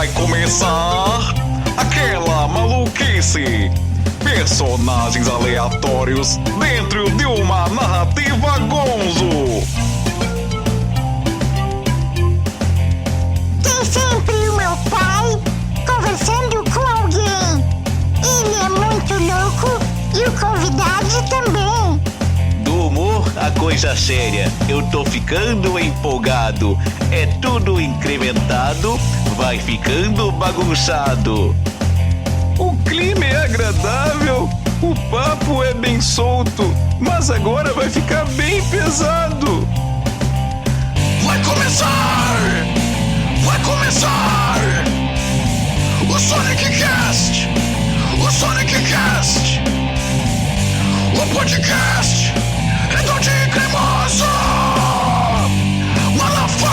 Vai começar aquela maluquice. Personagens aleatórios dentro de uma narrativa gonzo. Tem sempre o meu pai conversando com alguém. Ele é muito louco e o convidado também. Do humor a coisa séria, eu tô ficando empolgado. É tudo incrementado, vai ficando bagunçado. O clima é agradável, o papo é bem solto, mas agora vai ficar bem pesado. Vai começar! Vai começar! O Sonic Cast! O Sonic Cast! O podcast é do de cremoso! Motherfucker!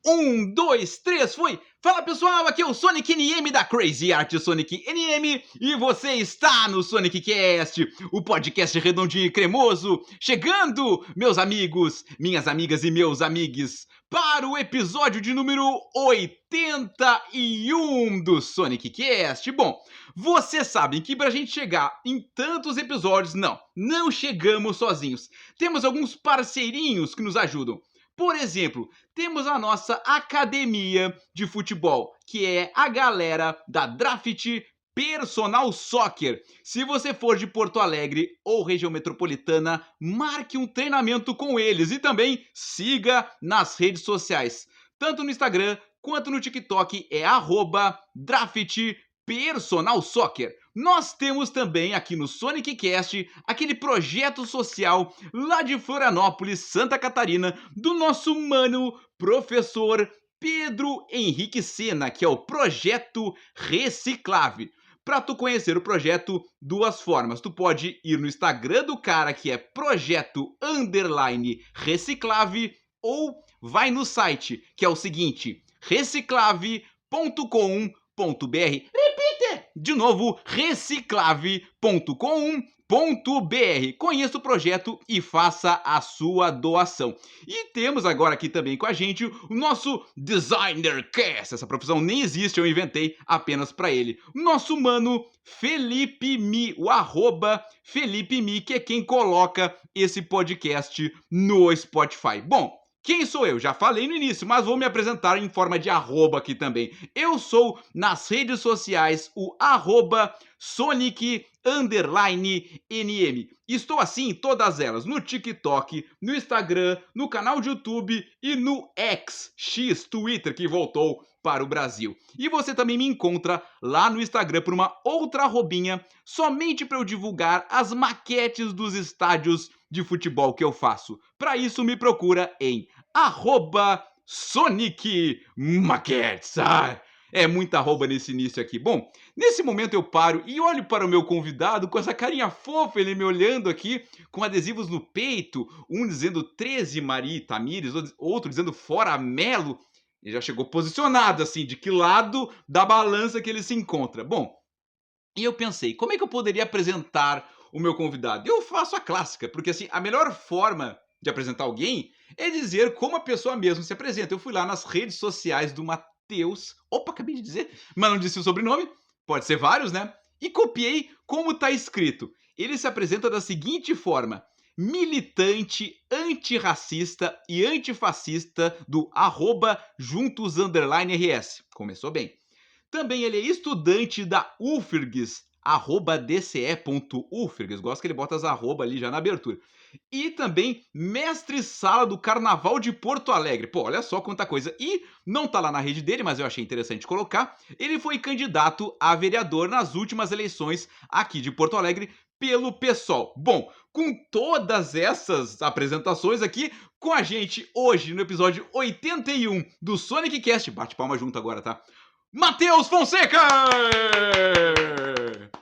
1, 2, 3, foi! Fala pessoal, aqui é o Sonic NM da Crazy Art Sonic NM e você está no Sonic Cast, o podcast redondinho e cremoso, chegando, meus amigos, minhas amigas e meus amigues, para o episódio de número 81 do Sonic Cast. Bom, vocês sabem que pra gente chegar em tantos episódios, não chegamos sozinhos. Temos alguns parceirinhos que nos ajudam. Por exemplo, temos a nossa academia de futebol, que é a galera da Draft Personal Soccer. Se você for de Porto Alegre ou região metropolitana, marque um treinamento com eles e também siga nas redes sociais. Tanto no Instagram quanto no TikTok é @DraftPersonalSoccer. Nós temos também aqui no Sonic Cast aquele projeto social lá de Florianópolis, Santa Catarina, do nosso mano professor Pedro Henrique Sena, que é o Projeto Reciclave. Para tu conhecer o projeto, duas formas. Tu pode ir no Instagram do cara, que é projeto_reciclave, ou vai no site, que é o seguinte, reciclave.com.br. Repita! De novo, reciclave.com.br. Conheça o projeto e faça a sua doação. E temos agora aqui também com a gente o nosso Designer Cast. Essa profissão nem existe, eu inventei apenas para ele. Nosso mano Felipe Mi, o @Felipe Mi, que é quem coloca esse podcast no Spotify. Bom, quem sou eu? Já falei no início, mas vou me apresentar em forma de arroba aqui também. Eu sou, nas redes sociais, o @Sonic_NM. Estou assim em todas elas, no TikTok, no Instagram, no canal de YouTube e no X Twitter, que voltou para o Brasil. E você também me encontra lá no Instagram por uma outra arrobinha, somente para eu divulgar as maquetes dos estádios de futebol que eu faço. Para isso me procura em @SonicMaquetes. É muita arroba nesse início aqui. Bom, nesse momento eu paro e olho para o meu convidado com essa carinha fofa, ele me olhando aqui, com adesivos no peito, um dizendo 13 Mari Tamires, outro dizendo fora Melo. Ele já chegou posicionado assim, de que lado da balança que ele se encontra. Bom, e eu pensei, como é que eu poderia apresentar o meu convidado? Eu faço a clássica, porque assim, a melhor forma de apresentar alguém é dizer como a pessoa mesmo se apresenta. Eu fui lá nas redes sociais do Matheus, acabei de dizer, mas não disse o sobrenome, pode ser vários, né? E copiei como tá escrito. Ele se apresenta da seguinte forma: militante, antirracista e antifascista do @juntos_RS. Começou bem. Também ele é estudante da UFRGS, @dce.ufrgs. Gosto que ele bota as arroba ali já na abertura. E também mestre-sala do Carnaval de Porto Alegre. Pô, olha só quanta coisa. E não tá lá na rede dele, mas eu achei interessante colocar. Ele foi candidato a vereador nas últimas eleições aqui de Porto Alegre pelo PSOL. Bom, com todas essas apresentações aqui, com a gente hoje no episódio 81 do Sonic Cast. Bate palma junto agora, tá? Matheus Fonseca!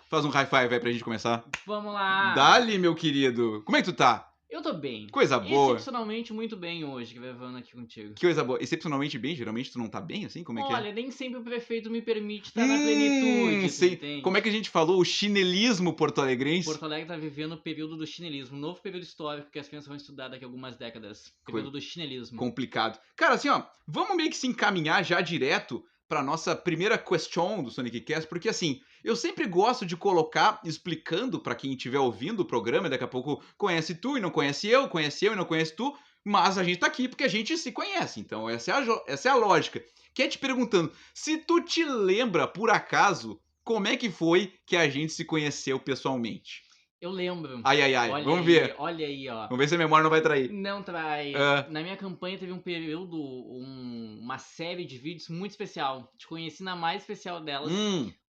Faz um high five aí pra gente começar. Vamos lá. Dali, meu querido. Como é que tu tá? Eu tô bem. Coisa boa. Excepcionalmente muito bem hoje, gravando aqui contigo. Que coisa boa. Excepcionalmente bem, geralmente tu não tá bem assim? Como é que é? Olha, nem sempre o prefeito me permite estar na plenitude, tu Sim. entende? Como é que a gente falou? O chinelismo porto-alegrense? Porto Alegre tá vivendo o período do chinelismo, um novo período histórico que as crianças vão estudar daqui a algumas décadas. Período do chinelismo. Complicado. Cara, assim, ó, vamos meio que se encaminhar já direto pra nossa primeira question do Sonic Cast, porque assim, eu sempre gosto de colocar, explicando pra quem estiver ouvindo o programa, daqui a pouco conhece tu e não conhece eu e não conhece tu, mas a gente tá aqui porque a gente se conhece, então essa é a lógica. Que é te perguntando, se tu te lembra, por acaso, como é que foi que a gente se conheceu pessoalmente? Eu lembro. Ai, Olha vamos aí, ver. Olha aí, ó. Vamos ver se a memória não vai trair. Não trai. Ah. Na minha campanha teve um período, uma série de vídeos muito especial. Te conheci na mais especial delas.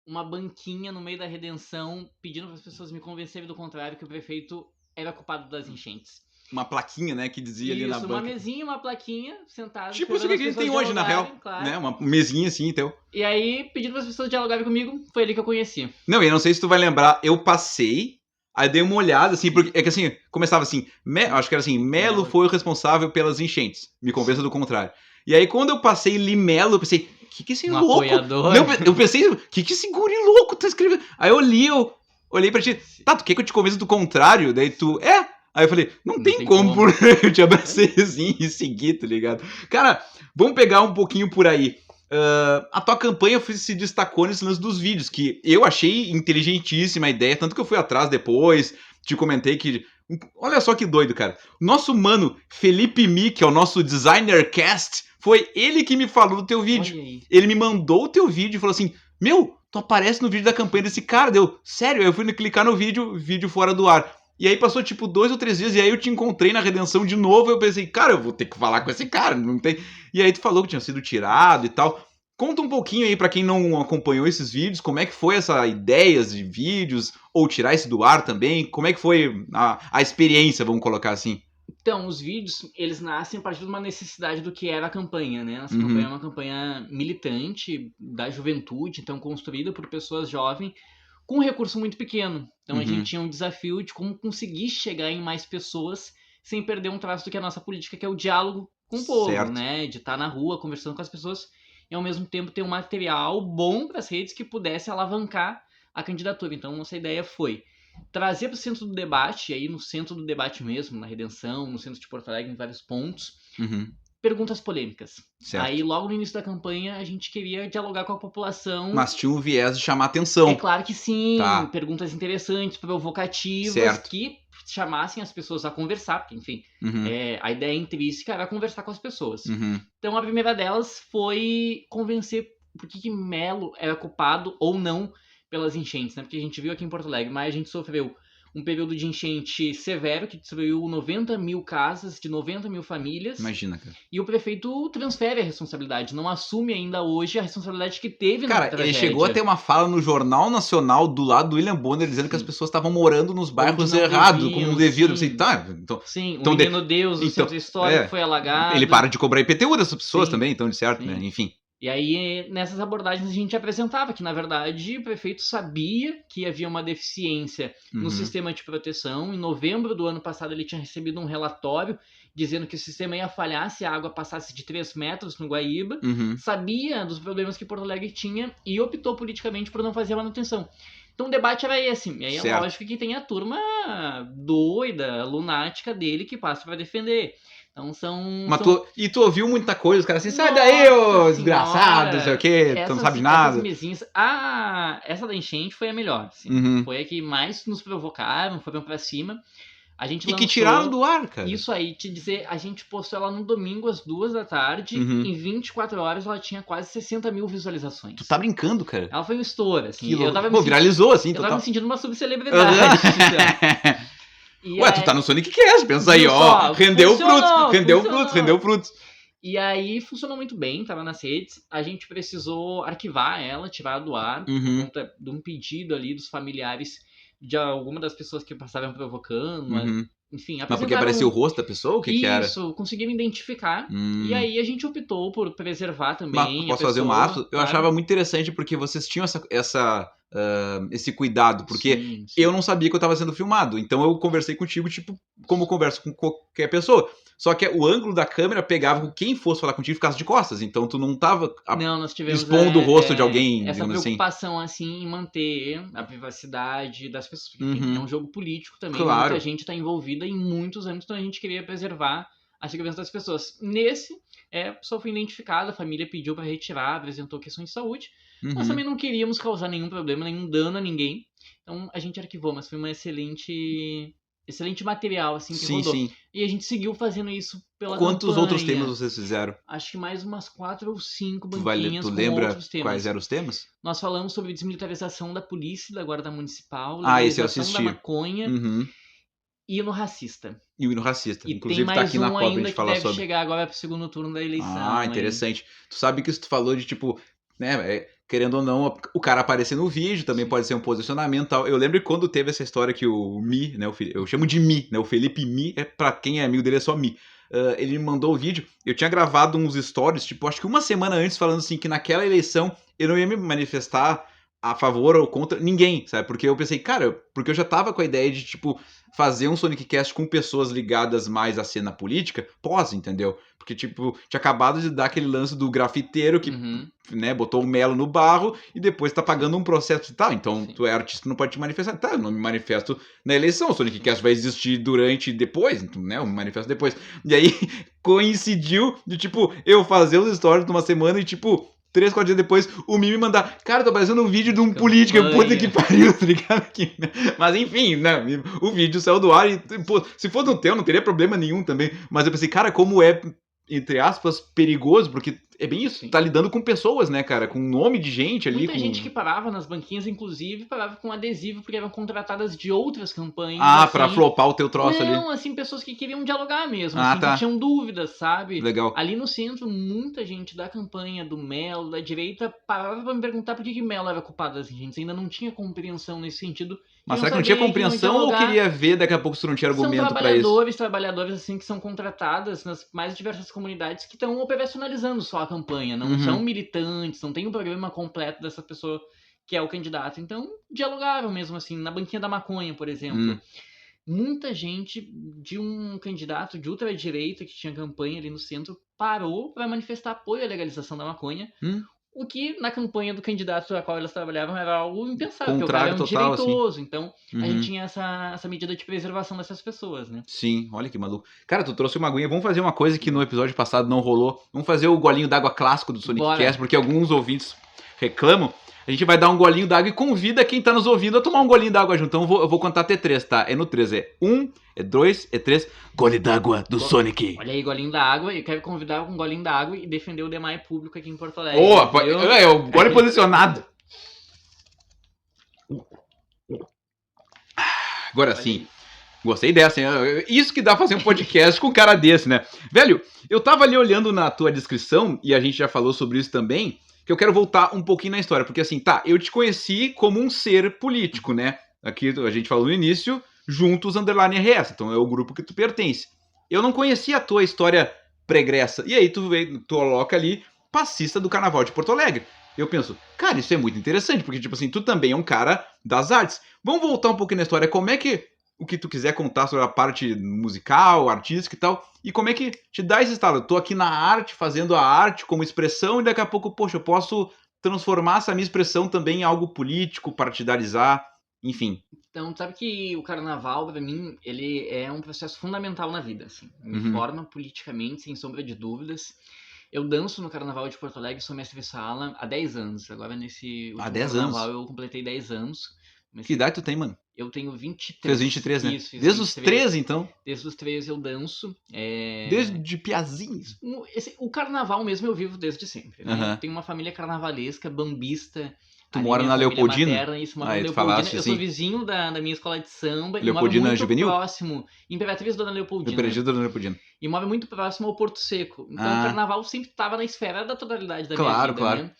Uma banquinha no meio da redenção, pedindo para as pessoas me convencerem do contrário, que o prefeito era culpado das enchentes. Uma plaquinha, né, que dizia ali na Isso, banca. uma mesinha, uma plaquinha, sentada. Tipo isso que a gente tem hoje, na real. Claro. Né? Uma mesinha assim, então. E aí, pedindo para as pessoas dialogarem comigo, foi ali que eu conheci. Não, e eu não sei se tu vai lembrar, eu passei, aí dei uma olhada, assim, porque é que assim, começava assim, acho que era assim, Melo foi o responsável pelas enchentes, me convença do contrário. E aí quando eu passei li Melo, eu pensei, que esse louco? Apoiador. Não, eu pensei, que esse guri louco tá escrevendo? Aí eu li, eu olhei pra ti, tá, tu quer que eu te convença do contrário? Daí tu, Aí eu falei, não tem como. Eu te abracei assim e segui, tá ligado? Cara, vamos pegar um pouquinho por aí. A tua campanha se destacou nesse lance dos vídeos, que eu achei inteligentíssima a ideia, tanto que eu fui atrás depois, te comentei que... Olha só que doido, cara. Nosso mano, Felipe Mi, que é o nosso designer cast, foi ele que me falou do teu vídeo. Ele me mandou o teu vídeo e falou assim, meu, tu aparece no vídeo da campanha desse cara. Deu, sério? Aí eu fui clicar no vídeo fora do ar. E aí passou tipo 2 ou 3 dias, e aí eu te encontrei na redenção de novo, eu pensei, cara, eu vou ter que falar com esse cara, não tem... E aí tu falou que tinha sido tirado e tal. Conta um pouquinho aí pra quem não acompanhou esses vídeos, como é que foi essa ideia de vídeos, ou tirar esse do ar também, como é que foi a experiência, vamos colocar assim? Então, os vídeos, eles nascem a partir de uma necessidade do que era a campanha, né? Nossa campanha é uma campanha militante da juventude, então construída por pessoas jovens, com um recurso muito pequeno. Então a gente tinha um desafio de como conseguir chegar em mais pessoas sem perder um traço do que é a nossa política, que é o diálogo com o povo, né? De estar na rua conversando com as pessoas e ao mesmo tempo ter um material bom para as redes que pudesse alavancar a candidatura. Então nossa ideia foi trazer para o centro do debate, e aí no centro do debate mesmo, na Redenção, no centro de Porto Alegre, em vários pontos, perguntas polêmicas. Certo. Aí logo no início da campanha a gente queria dialogar com a população. Mas tinha um viés de chamar atenção. É claro que sim, tá. Perguntas interessantes, provocativas, certo. que chamassem as pessoas a conversar, porque enfim, a ideia intrínseca era conversar com as pessoas. Então a primeira delas foi convencer por que Melo era culpado ou não pelas enchentes, né? Porque a gente viu aqui em Porto Alegre, mas a gente sofreu um período de enchente severo que destruiu 90 mil casas de 90 mil famílias. Imagina, cara. E o prefeito transfere a responsabilidade, não assume ainda hoje a responsabilidade que teve na tragédia. Cara, ele chegou a ter uma fala no Jornal Nacional do lado do William Bonner dizendo que as pessoas estavam morando nos bairros errados, como devido. Sim, o Menino Deus, o centro histórico foi alagado. Ele para de cobrar IPTU dessas pessoas também, então de certo, né? Enfim. E aí, nessas abordagens, a gente apresentava que, na verdade, o prefeito sabia que havia uma deficiência no sistema de proteção. Em novembro do ano passado, ele tinha recebido um relatório dizendo que o sistema ia falhar se a água passasse de 3 metros no Guaíba. Sabia dos problemas que Porto Alegre tinha e optou politicamente por não fazer a manutenção. Então o debate era esse. E aí é lógico que tem a turma doida, lunática dele que passa para defender. Então E tu ouviu muita coisa, os caras assim, sai daí, ô desgraçado, não sei o quê, tu não sabe de nada. Essa da enchente foi a melhor, assim. Foi a que mais nos provocaram, foram pra cima. A gente lançou, que tiraram do ar, cara. Isso aí, te dizer, a gente postou ela no domingo às 2 da tarde, em 24 horas ela tinha quase 60 mil visualizações. Tu tá brincando, cara? Ela foi um estouro, assim. Viralizou, assim. Eu tava me sentindo uma subcelebridade. Ué, tu tá no Sonic Cast, pensa aí, ó. Rendeu frutos. E aí funcionou muito bem, tava nas redes. A gente precisou arquivar ela, tirar do ar, por conta de um pedido ali dos familiares de alguma das pessoas que passavam provocando. Enfim, mas porque apareceu o rosto da pessoa? O que era? Isso, conseguiram identificar. E aí a gente optou por preservar também. Mas posso fazer uma aspa? Eu achava muito interessante porque vocês tinham essa esse cuidado, porque Sim. eu não sabia que eu tava sendo filmado, então eu conversei contigo, tipo, como eu converso com qualquer pessoa. Só que o ângulo da câmera pegava com quem fosse falar contigo e ficasse de costas, então tu não tava Não, nós tivemos expondo o rosto de alguém, essa digamos assim. preocupação assim em manter a privacidade das pessoas. Porque, enfim, é um jogo político também. Claro. Muita gente está envolvida em muitos âmbitos, então a gente queria preservar a segurança das pessoas. Nesse, a pessoa foi identificada, a família pediu para retirar, apresentou questões de saúde. Nós também não queríamos causar nenhum problema, nenhum dano a ninguém. Então a gente arquivou, mas foi uma excelente material assim que rodou. Sim. E a gente seguiu fazendo isso pela Quantos campanha. outros temas vocês fizeram? Acho que mais umas 4 ou 5 Tu banquinhas com lembra outros temas. quais eram os temas? Nós falamos sobre desmilitarização da polícia, da guarda municipal, Esse eu legalização assisti. da maconha e no racista. E o hino racista. E Inclusive tem tá mais aqui na um pauta pra ainda gente que falar deve sobre. chegar agora pro segundo turno da eleição. Ah, interessante. Tu sabe que isso tu falou de tipo, né, querendo ou não, o cara aparecer no vídeo também pode ser um posicionamento e tal. Eu lembro que quando teve essa história que o Mi, né, eu chamo de Mi, né, o Felipe Mi, pra quem é amigo dele é só Mi. Ele me mandou o vídeo, eu tinha gravado uns stories, tipo, acho que uma semana antes, falando assim, que naquela eleição eu não ia me manifestar a favor ou contra ninguém, sabe? Porque eu pensei, cara, porque eu já tava com a ideia de, tipo, fazer um Sonicast com pessoas ligadas mais à cena política, entendeu? Porque, tipo, tinha acabado de dar aquele lance do grafiteiro que, né, botou o melo no barro e depois tá pagando um processo. Tá, então tu é artista, não pode te manifestar. Tá, eu não me manifesto na eleição, o Sonicast vai existir durante e depois, então, né, eu me manifesto depois. E aí, coincidiu de, tipo, eu fazer os stories de uma semana e, tipo, 3, 4 dias depois, o Mi me mandar, cara, tô aparecendo um vídeo de um político, puta que pariu, tá ligado? Mas enfim, né, o vídeo saiu do ar e, pô, se fosse um teu, não teria problema nenhum também. Mas eu pensei, cara, como é, entre aspas, perigoso, porque é bem isso, tá lidando com pessoas, né, cara, com nome de gente ali. Muita gente que parava nas banquinhas, inclusive, parava com adesivo, porque eram contratadas de outras campanhas. Ah, assim, pra flopar o teu troço ali. Não, assim, pessoas que queriam dialogar mesmo, assim, que tinham dúvidas, sabe? Legal. Ali no centro, muita gente da campanha, do Melo, da direita, parava pra me perguntar por que Melo era culpado das gente. Ainda não tinha compreensão nesse sentido. Mas será que não tinha compreensão ou queria ver daqui a pouco se não tinha argumento pra isso? São trabalhadores assim que são contratadas nas mais diversas comunidades que estão operacionalizando só a campanha, não são militantes, não tem um programa completo dessa pessoa que é o candidato. Então, dialogaram mesmo assim, na banquinha da maconha, por exemplo. Muita gente de um candidato de ultradireita que tinha campanha ali no centro parou para manifestar apoio à legalização da maconha. O que, na campanha do candidato a qual elas trabalhavam, era algo impensável, porque o cara é um direitoso. Assim. Então, a gente tinha essa medida de preservação dessas pessoas, né? Sim, olha que maluco. Cara, tu trouxe uma aguinha. Vamos fazer uma coisa que no episódio passado não rolou. Vamos fazer o golinho d'água clássico do Sonicast, porque alguns ouvintes reclamam. A gente vai dar um golinho d'água e convida quem tá nos ouvindo a tomar um golinho d'água junto. Então eu vou contar até 3, tá? É no 3, é 1, é 2, é 3. Gole d'água do Sonic. Olha aí, golinho d'água. Eu quero convidar com um golinho d'água e defender o DEMAI público aqui em Porto Alegre. É o gole posicionado. Agora sim. Gostei dessa, hein? Isso que dá pra fazer um podcast com um cara desse, né? Velho, eu tava ali olhando na tua descrição, e a gente já falou sobre isso também, que eu quero voltar um pouquinho na história, porque assim, tá, eu te conheci como um ser político, né? Aqui a gente falou no início, Juntos _ RS, então é o grupo que tu pertence. Eu não conhecia a tua história pregressa, e aí tu coloca ali, passista do Carnaval de Porto Alegre. Eu penso, cara, isso é muito interessante, porque tipo assim, tu também é um cara das artes. Vamos voltar um pouquinho na história, como é que, o que tu quiser contar sobre a parte musical, artística e tal, e como é que te dá esse estado? Eu tô aqui na arte, fazendo a arte como expressão, e daqui a pouco, poxa, eu posso transformar essa minha expressão também em algo político, partidarizar, enfim. Então, sabe que o carnaval, pra mim, ele é um processo fundamental na vida, assim. Me forma politicamente, sem sombra de dúvidas. Eu danço no Carnaval de Porto Alegre, sou mestre de sala há 10 anos. Agora, nesse último 10 carnaval, anos? eu completei 10 anos. Que idade tu tem, mano? Eu tenho 23. Fez 23, né? Isso, fiz Desde 23. os 13, então? Desde os 13 eu danço. Desde piazinhos? O carnaval mesmo eu vivo desde sempre. Né? Eu tenho uma família carnavalesca, bambista. Tu mora na Leopoldina? Materna, isso, moro na Leopoldina. Eu sou vizinho da minha escola de samba. Leopoldina e moro muito Juvenil? próximo. Imperatriz Dona Leopoldina. Imperatriz Dona Leopoldina. E moro muito próximo ao Porto Seco. Então o carnaval sempre estava na esfera da totalidade da minha vida. Claro. Né?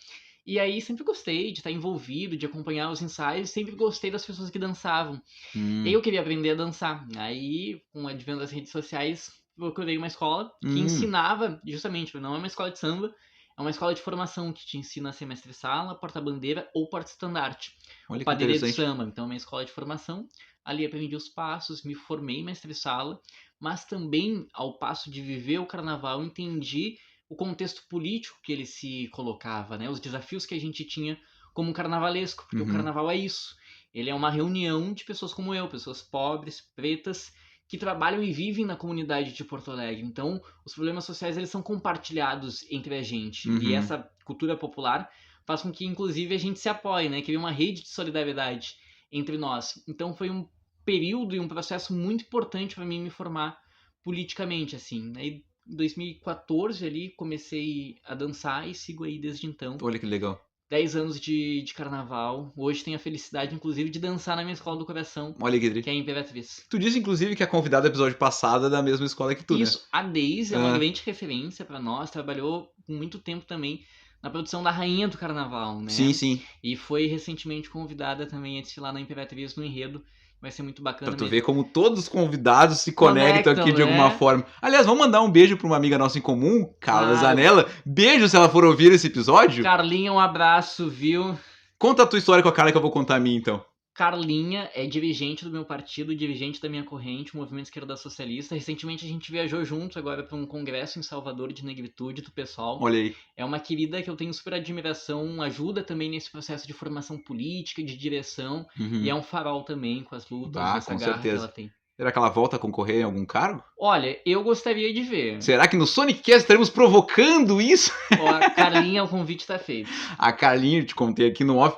E aí sempre gostei de estar envolvido, de acompanhar os ensaios. Sempre gostei das pessoas que dançavam. E eu queria aprender a dançar. Aí, com o advento das redes sociais, procurei uma escola que ensinava, justamente, não é uma escola de samba, é uma escola de formação que te ensina a ser mestre-sala, porta-bandeira ou porta-estandarte. Olha que Padre de interessante. Samba, então minha escola de formação. Ali aprendi os passos, me formei mestre-sala, mas também ao passo de viver o carnaval entendi o contexto político que ele se colocava, né? Os desafios que a gente tinha como carnavalesco, porque o carnaval é isso. Ele é uma reunião de pessoas como eu, pessoas pobres, pretas, que trabalham e vivem na comunidade de Porto Alegre. Então, os problemas sociais eles são compartilhados entre a gente. E essa cultura popular faz com que, inclusive, a gente se apoie, né? Cria uma rede de solidariedade entre nós. Então, foi um período e um processo muito importante para mim me formar politicamente, assim. Aí, em 2014, ali, comecei a dançar e sigo aí desde então. Olha que legal. 10 anos de carnaval. Hoje tenho a felicidade, inclusive, de dançar na minha escola do coração, Olha que tri. que é a Imperatriz. Tu disse, inclusive, que a convidada do episódio passado é da mesma escola que tu, né? Isso, a Daisy é uma grande referência para nós, trabalhou por muito tempo também na produção da Rainha do Carnaval, né? Sim, sim. E foi recentemente convidada também a desfilar na Imperatriz no enredo. Vai ser muito bacana. Pra tu mesmo. ver como todos os convidados se conectam aqui de né? alguma forma. Aliás, vamos mandar um beijo pra uma amiga nossa em comum, Carla Claro. Zanella. Beijo se ela for ouvir esse episódio. Carlinha, um abraço, viu? Conta a tua história com a Carla que eu vou contar a minha, então. Carlinha é dirigente do meu partido, dirigente da minha corrente, o Movimento Esquerda Socialista. Recentemente a gente viajou juntos agora para um congresso em Salvador de negritude do pessoal. Olha aí. É uma querida que eu tenho super admiração, ajuda também nesse processo de formação política, de direção, e é um farol também com as lutas, essa com garra certeza. que ela tem. Será que ela volta a concorrer em algum cargo? Olha, eu gostaria de ver. Será que no Sonic Cast estaremos provocando isso? Ó, a Carlinha, o convite tá feito. A Carlinha, eu te contei aqui no off,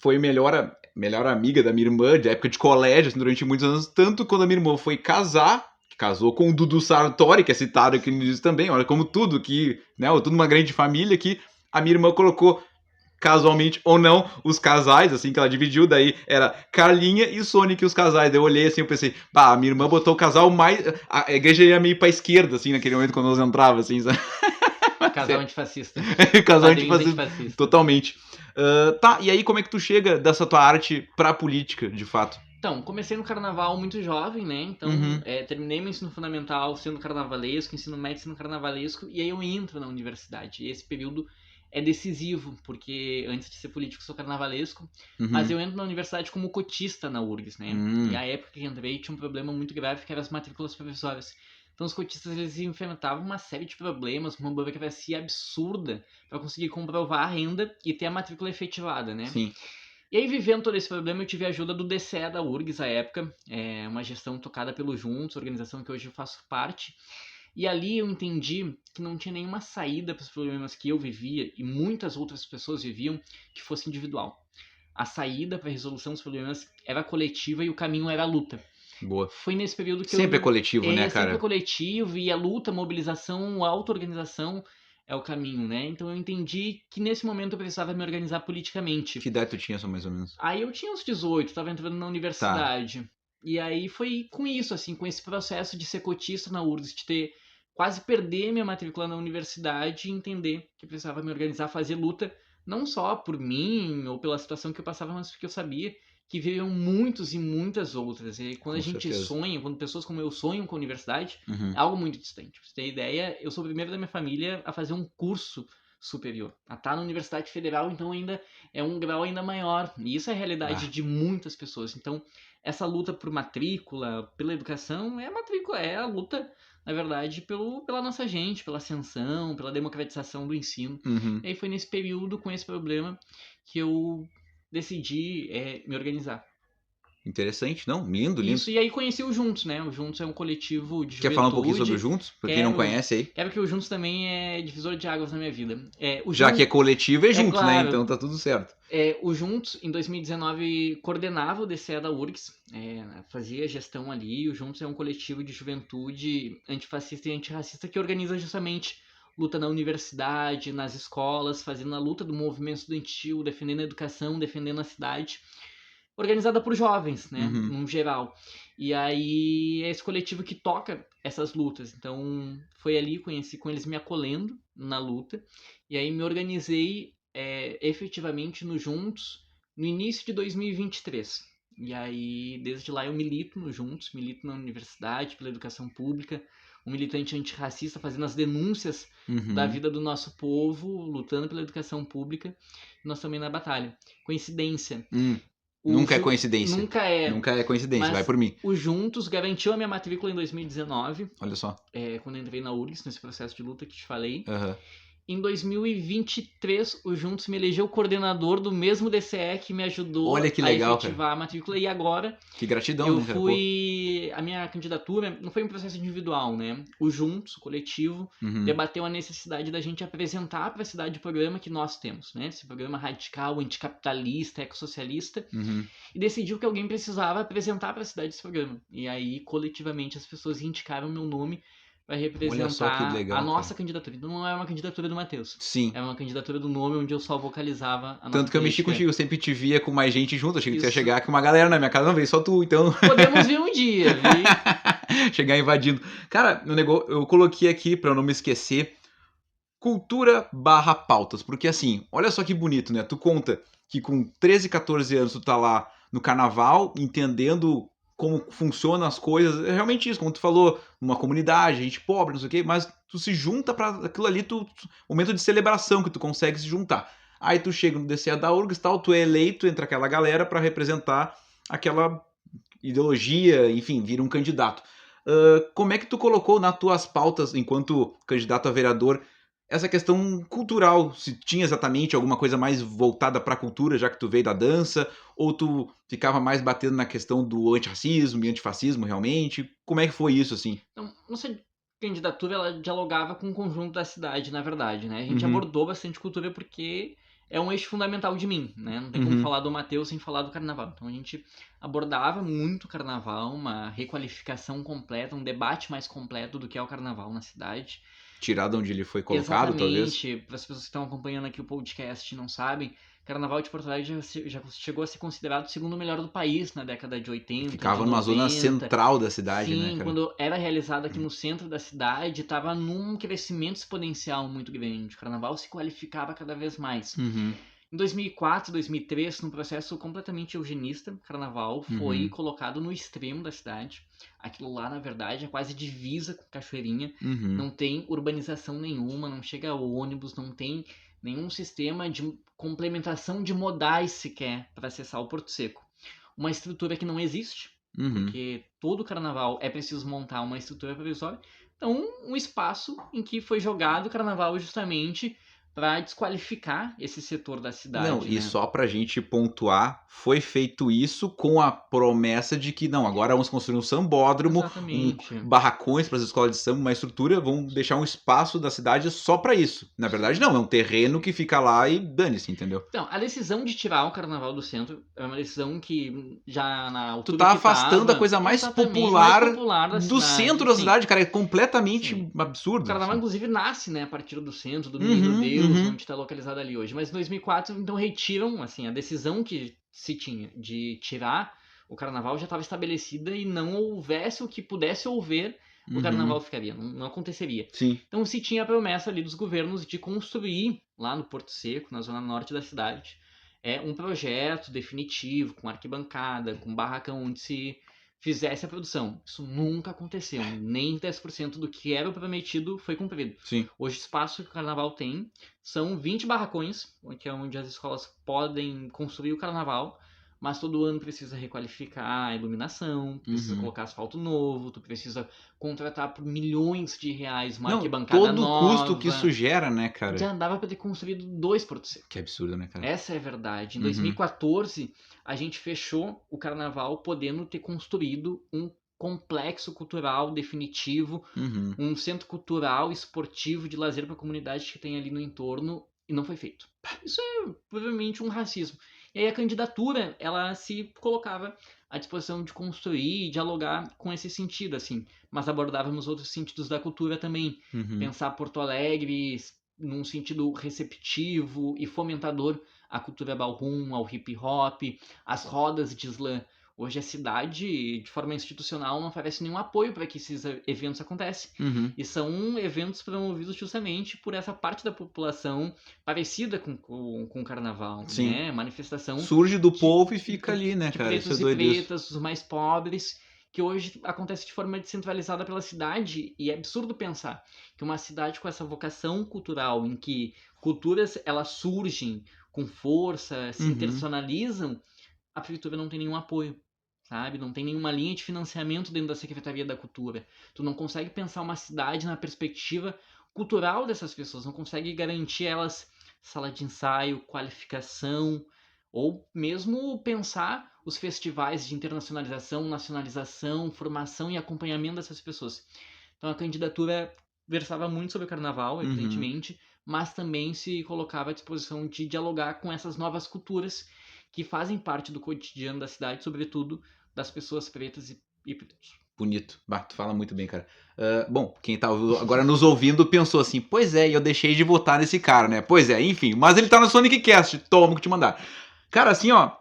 foi melhor amiga da minha irmã, de época de colégio, assim, durante muitos anos. Tanto quando a minha irmã foi casar, que casou com o Dudu Sartori, que é citado aqui no início também. Olha, como tudo que, né, tudo uma grande família que a minha irmã colocou, casualmente ou não, os casais, assim, que ela dividiu. Daí era Carlinha e Sonic os casais. Daí eu olhei assim, eu pensei, pá, a minha irmã botou o casal mais... A igreja ia meio pra esquerda, assim, naquele momento, quando nós entrava, assim, sabe? Casal antifascista. Casal Padrinhos antifascista. Totalmente. Tá, e aí como é que tu chega dessa tua arte pra política, de fato? Então, comecei no carnaval muito jovem, né? Então, terminei meu ensino fundamental sendo carnavalesco, ensino médio sendo carnavalesco, e aí eu entro na universidade. E esse período é decisivo, porque antes de ser político sou carnavalesco, mas eu entro na universidade como cotista na URGS, né? E a época que entrei tinha um problema muito grave que era as matrículas provisórias. Então os cotistas eles enfrentavam uma série de problemas, uma burocracia absurda para conseguir comprovar a renda e ter a matrícula efetivada, né? Sim. E aí, vivendo todo esse problema, eu tive a ajuda do DCE da URGS à época, uma gestão tocada pelo Juntos, organização que hoje eu faço parte. E ali eu entendi que não tinha nenhuma saída para os problemas que eu vivia e muitas outras pessoas viviam que fosse individual. A saída para a resolução dos problemas era coletiva e o caminho era a luta. Boa. Foi nesse período que sempre é coletivo, né, cara? Sempre é coletivo e a luta, a mobilização, a auto-organização é o caminho, né? Então eu entendi que nesse momento eu precisava me organizar politicamente. Que idade tu tinha, só mais ou menos? Aí eu tinha uns 18, tava entrando na universidade. Tá. E aí foi com isso, assim, com esse processo de ser cotista na URGS, de ter quase perder minha matrícula na universidade e entender que precisava me organizar, fazer luta, não só por mim ou pela situação que eu passava, mas porque eu sabia que viviam muitos e muitas outras. E quando Com a gente certeza. sonha, quando pessoas como eu sonham com a universidade, é algo muito distante. Pra você ter ideia, eu sou o primeiro da minha família a fazer um curso superior. A estar na Universidade Federal, então ainda é um grau ainda maior. E isso é a realidade de muitas pessoas. Então, essa luta por matrícula, pela educação, é a matrícula, é a luta, na verdade, pela nossa gente, pela ascensão, pela democratização do ensino. E aí foi nesse período, com esse problema, que eu decidi me organizar. Interessante, não? Lindo, lindo. Isso, e aí conheci o Juntos, né? O Juntos é um coletivo de juventude. Quer falar um pouquinho sobre o Juntos? Pra quem não conhece aí. Quero que o Juntos também é divisor de águas na minha vida. Já que é coletivo, é Juntos, claro, né? Então tá tudo certo. O Juntos, em 2019, coordenava o DCE da URGS, fazia gestão ali. O Juntos é um coletivo de juventude antifascista e antirracista que organiza justamente luta na universidade, nas escolas, fazendo a luta do movimento estudantil, defendendo a educação, defendendo a cidade, organizada por jovens, né, no geral. E aí é esse coletivo que toca essas lutas. Então foi ali, conheci com eles me acolhendo na luta, e aí me organizei efetivamente no Juntos no início de 2023. E aí, desde lá eu milito no Juntos, milito na universidade, pela educação pública, um militante antirracista fazendo as denúncias da vida do nosso povo, lutando pela educação pública, e nós também na batalha. Coincidência. Nunca é coincidência. Nunca é. Nunca é coincidência, Mas vai por mim. O Juntos garantiu a minha matrícula em 2019, Olha só. quando eu entrei na URGS, nesse processo de luta que te falei. Aham. Em 2023, o Juntos me elegeu coordenador do mesmo DCE que me ajudou Olha que legal, a efetivar a matrícula. E agora Que gratidão, eu né, cara? fui... A minha candidatura não foi um processo individual, né? O Juntos, o coletivo, debateu a necessidade da gente apresentar para a cidade o programa que nós temos, né? Esse programa radical, anticapitalista, ecossocialista. E decidiu que alguém precisava apresentar para a cidade esse programa. E aí, coletivamente, as pessoas indicaram meu nome vai representar Olha só que legal, a nossa candidatura. Então não é uma candidatura do Matheus. Sim. É uma candidatura do nome onde eu só vocalizava a nossa Tanto que eu mexi política. contigo, eu sempre te via com mais gente junto. Achei que você ia Isso. chegar com uma galera na minha casa, não veio só tu, então. Podemos ver um dia, viu? Chegar invadindo. Cara, meu negócio, eu coloquei aqui pra eu não me esquecer. Cultura/pautas. Porque assim, olha só que bonito, né? Tu conta que com 13, 14 anos tu tá lá no carnaval, entendendo como funcionam as coisas. É realmente isso, como tu falou, uma comunidade, gente pobre, não sei o quê, mas tu se junta pra aquilo ali, momento de celebração que tu consegue se juntar. Aí tu chega no DCE da URGS e tal, tu é eleito entre aquela galera pra representar aquela ideologia, enfim, vira um candidato. Como é que tu colocou nas tuas pautas, enquanto candidato a vereador, essa questão cultural? Se tinha exatamente alguma coisa mais voltada pra cultura, já que tu veio da dança, ou tu ficava mais batendo na questão do antirracismo e antifascismo realmente? Como é que foi isso, assim? Então, nossa candidatura, ela dialogava com o conjunto da cidade, na verdade, né? A gente abordou bastante cultura porque é um eixo fundamental de mim, né? Não tem como falar do Matheus sem falar do carnaval. Então a gente abordava muito o carnaval, uma requalificação completa, um debate mais completo do que é o carnaval na cidade. Tirado onde ele foi colocado, talvez? Exatamente. Para as pessoas que estão acompanhando aqui o podcast e não sabem, Carnaval de Porto Alegre já chegou a ser considerado o segundo melhor do país na década de 80. Ficava de numa 90. zona central da cidade, Sim, né, cara? quando era realizado aqui no centro da cidade, estava num crescimento exponencial muito grande. O Carnaval se qualificava cada vez mais. Em 2004, 2003, num processo completamente eugenista, o Carnaval foi colocado no extremo da cidade. Aquilo lá, na verdade, é quase divisa com Cachoeirinha. Não tem urbanização nenhuma, não chega ônibus, não tem nenhum sistema de complementação de modais sequer para acessar o Porto Seco. Uma estrutura que não existe, porque todo Carnaval é preciso montar uma estrutura provisória. Então, um espaço em que foi jogado o Carnaval justamente para desqualificar esse setor da cidade. Não, né? e só pra gente pontuar, foi feito isso com a promessa de que, não, agora vamos construir um sambódromo, barracões para as escolas de samba, uma estrutura, vamos deixar um espaço da cidade só pra isso. Na verdade, não, é um terreno que fica lá e dane-se, entendeu? Então, a decisão de tirar o Carnaval do centro é uma decisão que já na altura Tu tá que afastando a coisa mais popular da do cidade, centro da sim. cidade, cara, é completamente absurdo. O Carnaval, inclusive, nasce, né, a partir do centro, do Menino Deus, onde está localizado ali hoje. Mas em 2004, então, retiram, assim, a decisão que se tinha de tirar o Carnaval já estava estabelecida e não houvesse o que pudesse haver, o Carnaval ficaria, não aconteceria. Sim. Então se tinha a promessa ali dos governos de construir, lá no Porto Seco, na zona norte da cidade, um projeto definitivo, com arquibancada, com barracão onde se fizesse a produção. Isso nunca aconteceu, nem 10% do que era o prometido foi cumprido. Sim. Hoje o espaço que o Carnaval tem são 20 barracões, que é onde as escolas podem construir o Carnaval, mas todo ano precisa requalificar a iluminação, precisa colocar asfalto novo, tu precisa contratar por milhões de reais uma arquibancada todo nova. o custo que isso gera, né, cara? Já dava para ter construído 2 Porto Seco. Que absurdo, né, cara? Essa é a verdade. Em 2014, a gente fechou o Carnaval podendo ter construído um complexo cultural definitivo, um centro cultural, esportivo, de lazer para a comunidade que tem ali no entorno, e não foi feito. Isso é provavelmente um racismo. E aí a candidatura, ela se colocava à disposição de construir e dialogar com esse sentido, assim. Mas abordávamos outros sentidos da cultura também. Pensar Porto Alegre num sentido receptivo e fomentador à cultura ballroom, ao hip hop, às rodas de slam. Hoje a cidade, de forma institucional, não oferece nenhum apoio para que esses eventos aconteçam. Uhum. E são eventos promovidos justamente por essa parte da população parecida com o carnaval, Sim. né? Manifestação Surge do povo e fica ali, né, de cara? Isso é pretos e doido isso. pretas, os mais pobres, que hoje acontece de forma descentralizada pela cidade. E é absurdo pensar que uma cidade com essa vocação cultural, em que culturas elas surgem com força, se Uhum. internacionalizam, a prefeitura não tem nenhum apoio, sabe? Não tem nenhuma linha de financiamento dentro da Secretaria da Cultura. Tu não consegue pensar uma cidade na perspectiva cultural dessas pessoas, não consegue garantir elas sala de ensaio, qualificação, ou mesmo pensar os festivais de internacionalização, nacionalização, formação e acompanhamento dessas pessoas. Então a candidatura versava muito sobre o carnaval, evidentemente, mas também se colocava à disposição de dialogar com essas novas culturas que fazem parte do cotidiano da cidade, sobretudo das pessoas pretas e pretos. Bonito. Bah, tu fala muito bem, cara. Bom, quem tá agora nos ouvindo pensou assim, pois é, eu deixei de votar nesse cara, né? Pois é, enfim, mas ele tá no Sonic Cast, toma que te mandar. Cara, assim, ó,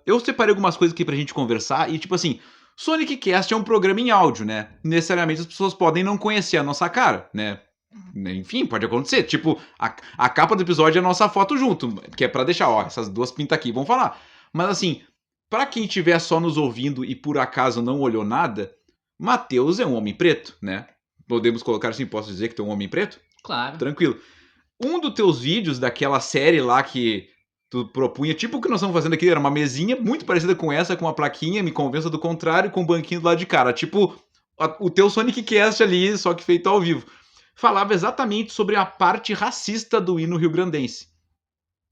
eu separei algumas coisas aqui pra gente conversar e, tipo assim, Sonic Cast é um programa em áudio, né? Necessariamente as pessoas podem não conhecer a nossa cara, né? Enfim, pode acontecer. Tipo, a capa do episódio é a nossa foto junto, que é pra deixar, ó, essas duas pintas aqui, vamos falar. Mas assim, pra quem estiver só nos ouvindo e por acaso não olhou nada, Matheus é um homem preto, né? Podemos colocar assim, posso dizer que tu é um homem preto? Claro. Tranquilo. Um dos teus vídeos daquela série lá que tu propunha, tipo o que nós estamos fazendo aqui, era uma mesinha muito parecida com essa, com uma plaquinha, me convença do contrário, com um banquinho do lado de cara. Tipo, o teu Sonic Cast ali, só que feito ao vivo. Falava exatamente sobre a parte racista do hino rio-grandense.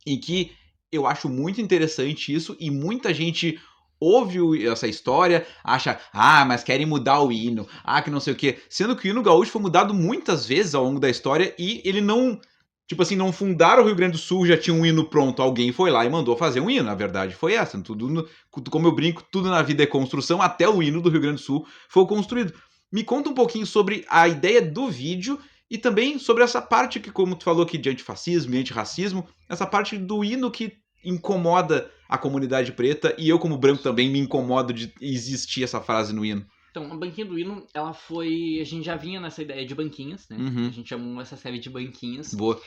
Em que eu acho muito interessante isso e muita gente ouve essa história, acha, mas querem mudar o hino, que não sei o quê. Sendo que o hino gaúcho foi mudado muitas vezes ao longo da história e ele não... Tipo assim, não fundaram o Rio Grande do Sul, já tinha um hino pronto. Alguém foi lá e mandou fazer um hino. A verdade foi essa. Como eu brinco, tudo na vida é construção. Até o hino do Rio Grande do Sul foi construído. Me conta um pouquinho sobre a ideia do vídeo e também sobre essa parte que, como tu falou aqui, de antifascismo e antirracismo, essa parte do hino que incomoda a comunidade preta e eu, como branco, também me incomodo de existir essa frase no hino. Então, a banquinha do hino, ela foi... A gente já vinha nessa ideia de banquinhas, né? Uhum. A gente chamou essa série de banquinhas. Boa.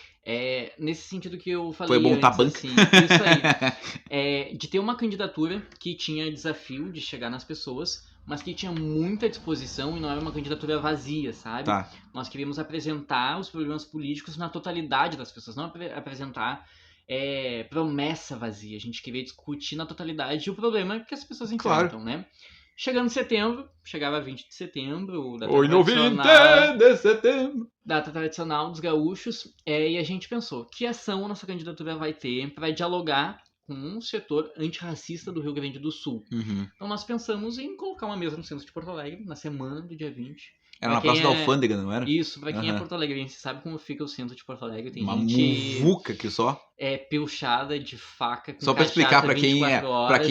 Nesse sentido que eu falei Foi montar antes, banca? assim, isso aí. De ter uma candidatura que tinha desafio de chegar nas pessoas, mas que tinha muita disposição e não era uma candidatura vazia, sabe? Tá. Nós queríamos apresentar os problemas políticos na totalidade das pessoas, não apresentar promessa vazia. A gente queria discutir na totalidade o problema que as pessoas enfrentam, né? Chegando em setembro, chegava 20 de setembro, data tradicional dos gaúchos, e a gente pensou, que ação nossa candidatura vai ter para dialogar com um setor antirracista do Rio Grande do Sul. Uhum. Então nós pensamos em colocar uma mesa no centro de Porto Alegre, na semana do dia 20. Era na Praça da Alfândega, não era? Isso, pra quem é Porto Alegrense, sabe como fica o centro de Porto Alegre. Tem uma gente muvuca que só. Pilchada de faca com só pra explicar pra quem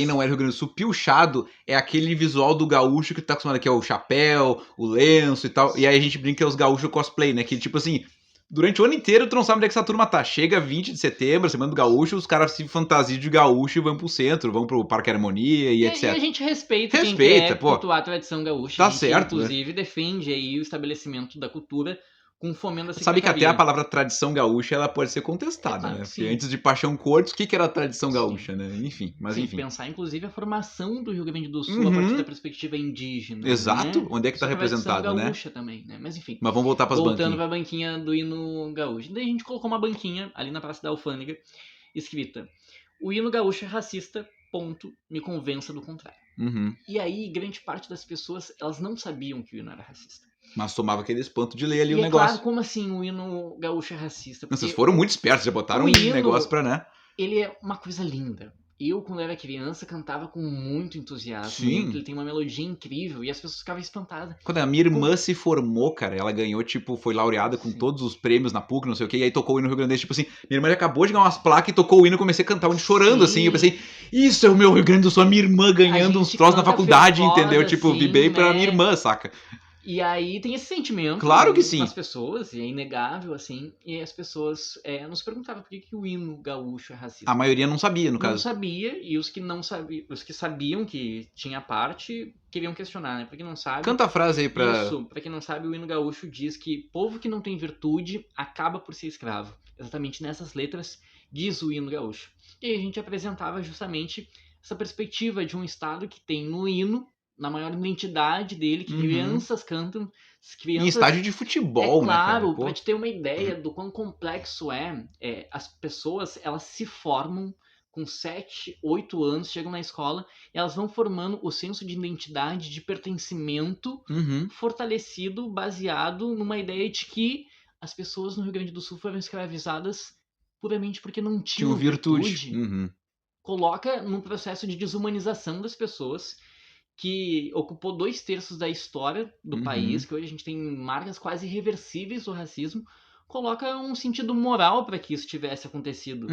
não é do Rio Grande do Sul, pilchado é aquele visual do gaúcho que tu tá acostumado aqui, o chapéu, o lenço e tal. E aí a gente brinca que é os gaúchos cosplay, né? Que tipo assim, durante o ano inteiro tu não sabe onde é que essa turma tá. Chega 20 de setembro, semana do gaúcho, os caras se fantasiam de gaúcho e vão pro centro, vão pro Parque Harmonia e etc. E a gente respeita quem quer cultuar a tradição gaúcha. Tá a gente, certo, inclusive, defende aí o estabelecimento da cultura com fomento da secretaria. Sabe que até a palavra tradição gaúcha ela pode ser contestada, né? Porque antes de Paixão Cortes, o que era a tradição gaúcha, né? Enfim, mas enfim. Pensar, inclusive, a formação do Rio Grande do Sul a partir da perspectiva indígena. Exato. Né? Onde é que tá representado, né? gaúcha também, né? Mas enfim. Mas vamos voltar pras banquinhas. Voltando pra banquinha do hino gaúcho. Daí a gente colocou uma banquinha ali na Praça da Alfândega, escrita: o hino gaúcho é racista, ponto, me convença do contrário. Uhum. E aí, grande parte das pessoas, elas não sabiam que o hino era racista. Mas tomava aquele espanto de ler ali o negócio. Claro, como assim o hino gaúcho é racista? Porque vocês foram muito espertos, já botaram um negócio pra, né? Ele é uma coisa linda. Eu, quando era criança, cantava com muito entusiasmo. Sim. Ele tem uma melodia incrível e as pessoas ficavam espantadas. Quando a minha irmã se formou, cara, ela ganhou, tipo, foi laureada com todos os prêmios na PUC, não sei o que, e aí tocou o hino Rio Grande do Sul, tipo assim, minha irmã já acabou de ganhar umas placas e tocou o hino, eu comecei a cantar o hino chorando, assim, eu pensei, isso é o meu Rio Grande do Sul, a minha irmã ganhando uns troços na faculdade, entendeu? Tipo, assim, vibrei pra minha irmã, saca? E aí tem esse sentimento Claro que sim. nas pessoas, e é inegável, assim, e as pessoas nos perguntavam por que o hino gaúcho é racista. A maioria não sabia, no Não caso. sabia, e os que não sabiam, os que sabiam que tinha parte, queriam questionar, né? Pra quem não sabe... Canta a frase aí pra... Isso, pra quem não sabe, o hino gaúcho diz que povo que não tem virtude acaba por ser escravo. Exatamente nessas letras diz o hino gaúcho. E aí a gente apresentava justamente essa perspectiva de um estado que tem no hino, na maior identidade dele, que crianças cantam, crianças... Em estádio de futebol, É né, cara? claro, Pô. pra te ter uma ideia do quão complexo as pessoas, elas se formam com 7, 8 anos, chegam na escola e elas vão formando o senso de identidade, de pertencimento fortalecido, baseado numa ideia de que as pessoas no Rio Grande do Sul foram escravizadas puramente porque não tinham virtude. Coloca num processo de desumanização das pessoas, que ocupou 2/3 da história do país, que hoje a gente tem marcas quase irreversíveis do racismo, coloca um sentido moral para que isso tivesse acontecido,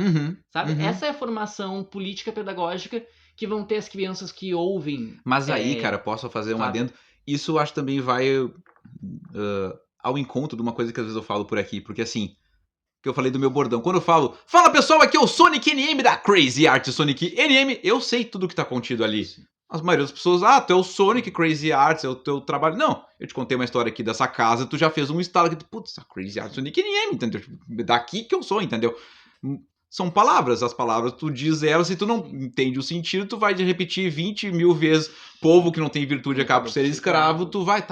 sabe? Essa é a formação política pedagógica que vão ter as crianças que ouvem. Mas aí, cara, posso fazer um adendo? Isso eu acho também vai ao encontro de uma coisa que às vezes eu falo por aqui, porque assim, que eu falei do meu bordão, quando eu falo, fala pessoal, aqui é o Sonic NM da Crazy Art Sonic NM, eu sei tudo que tá contido ali. Sim. A maioria das pessoas, tu é o Sonic Crazy Arts, é o teu trabalho. Não, eu te contei uma história aqui dessa casa, tu já fez um estalo que, putz, a Crazy Arts Sonic NM, entendeu? Daqui que eu sou, entendeu? São palavras, as palavras, tu diz elas, se tu não entende o sentido, tu vai repetir 20 mil vezes, povo que não tem virtude acaba por ser escravo, tu vai,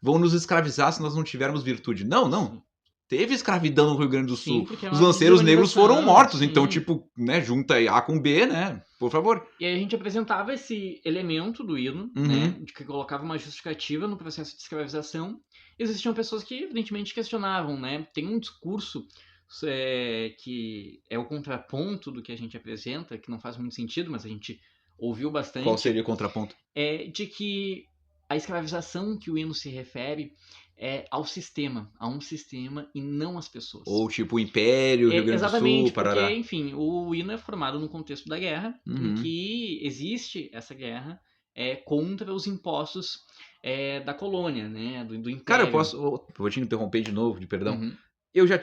vão nos escravizar se nós não tivermos virtude. Não. Teve escravidão no Rio Grande do Sul. Sim, os lanceiros negros foram mortos. Sim. Então, tipo, né, junta A com B, né? Por favor. E aí a gente apresentava esse elemento do hino, né? De que colocava uma justificativa no processo de escravização. Existiam pessoas que, evidentemente, questionavam, né? Tem um discurso que é o contraponto do que a gente apresenta, que não faz muito sentido, mas a gente ouviu bastante. Qual seria o contraponto? De que a escravização que o hino se refere ao sistema, a um sistema e não às pessoas. Ou tipo o Império, Rio Grande do Sul, Parará. Porque, enfim, o hino é formado no contexto da guerra, em que existe essa guerra contra os impostos da colônia, né, do Império. Cara, vou te interromper de novo, de perdão. Eu já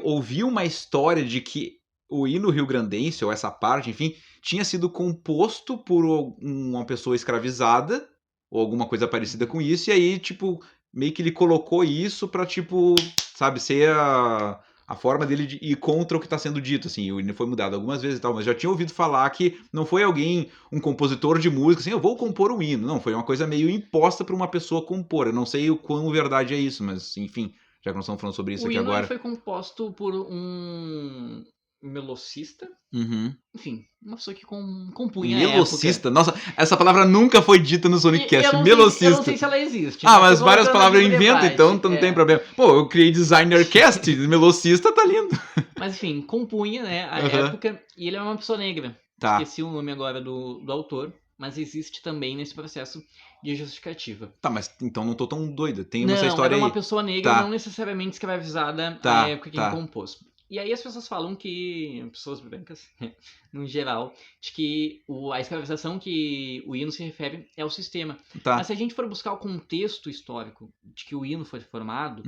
ouvi uma história de que o hino rio-grandense, ou essa parte, enfim, tinha sido composto por uma pessoa escravizada, ou alguma coisa parecida com isso, e aí, tipo, meio que ele colocou isso pra, tipo, sabe, ser a forma dele de ir contra o que tá sendo dito, assim. O hino foi mudado algumas vezes e tal, mas já tinha ouvido falar que não foi um compositor de música, assim, eu vou compor um hino. Não, foi uma coisa meio imposta pra uma pessoa compor. Eu não sei o quão verdade é isso, mas, enfim, já que nós estamos falando sobre isso aqui agora. O hino foi composto por um melocista, enfim, uma pessoa que compunha melocista? Nossa, essa palavra nunca foi dita no Sonicast, melocista. Eu não sei se ela existe. Mas várias palavras eu invento, então não tem problema. Pô, eu criei designercast, melocista tá lindo. Mas enfim, compunha, né, a época, e ele é uma pessoa negra. Esqueci o nome agora do autor, mas existe também nesse processo de justificativa. Mas então não tô tão doida, tem essa história aí. Não, era uma pessoa negra, não necessariamente escravizada na época que ele compôs. E aí as pessoas falam que, pessoas brancas, no geral, de que a escravização que o hino se refere é o sistema. Mas se a gente for buscar o contexto histórico de que o hino foi formado,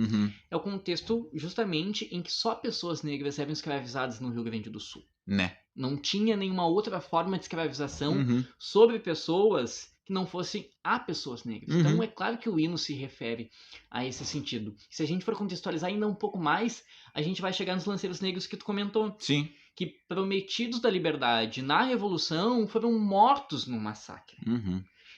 é o contexto justamente em que só pessoas negras eram escravizadas no Rio Grande do Sul. Né? Não tinha nenhuma outra forma de escravização sobre pessoas que não fossem a pessoas negras. Então é claro que o hino se refere a esse sentido. Se a gente for contextualizar ainda um pouco mais, a gente vai chegar nos lanceiros negros que tu comentou. Sim. Que, prometidos da liberdade na Revolução, foram mortos no massacre.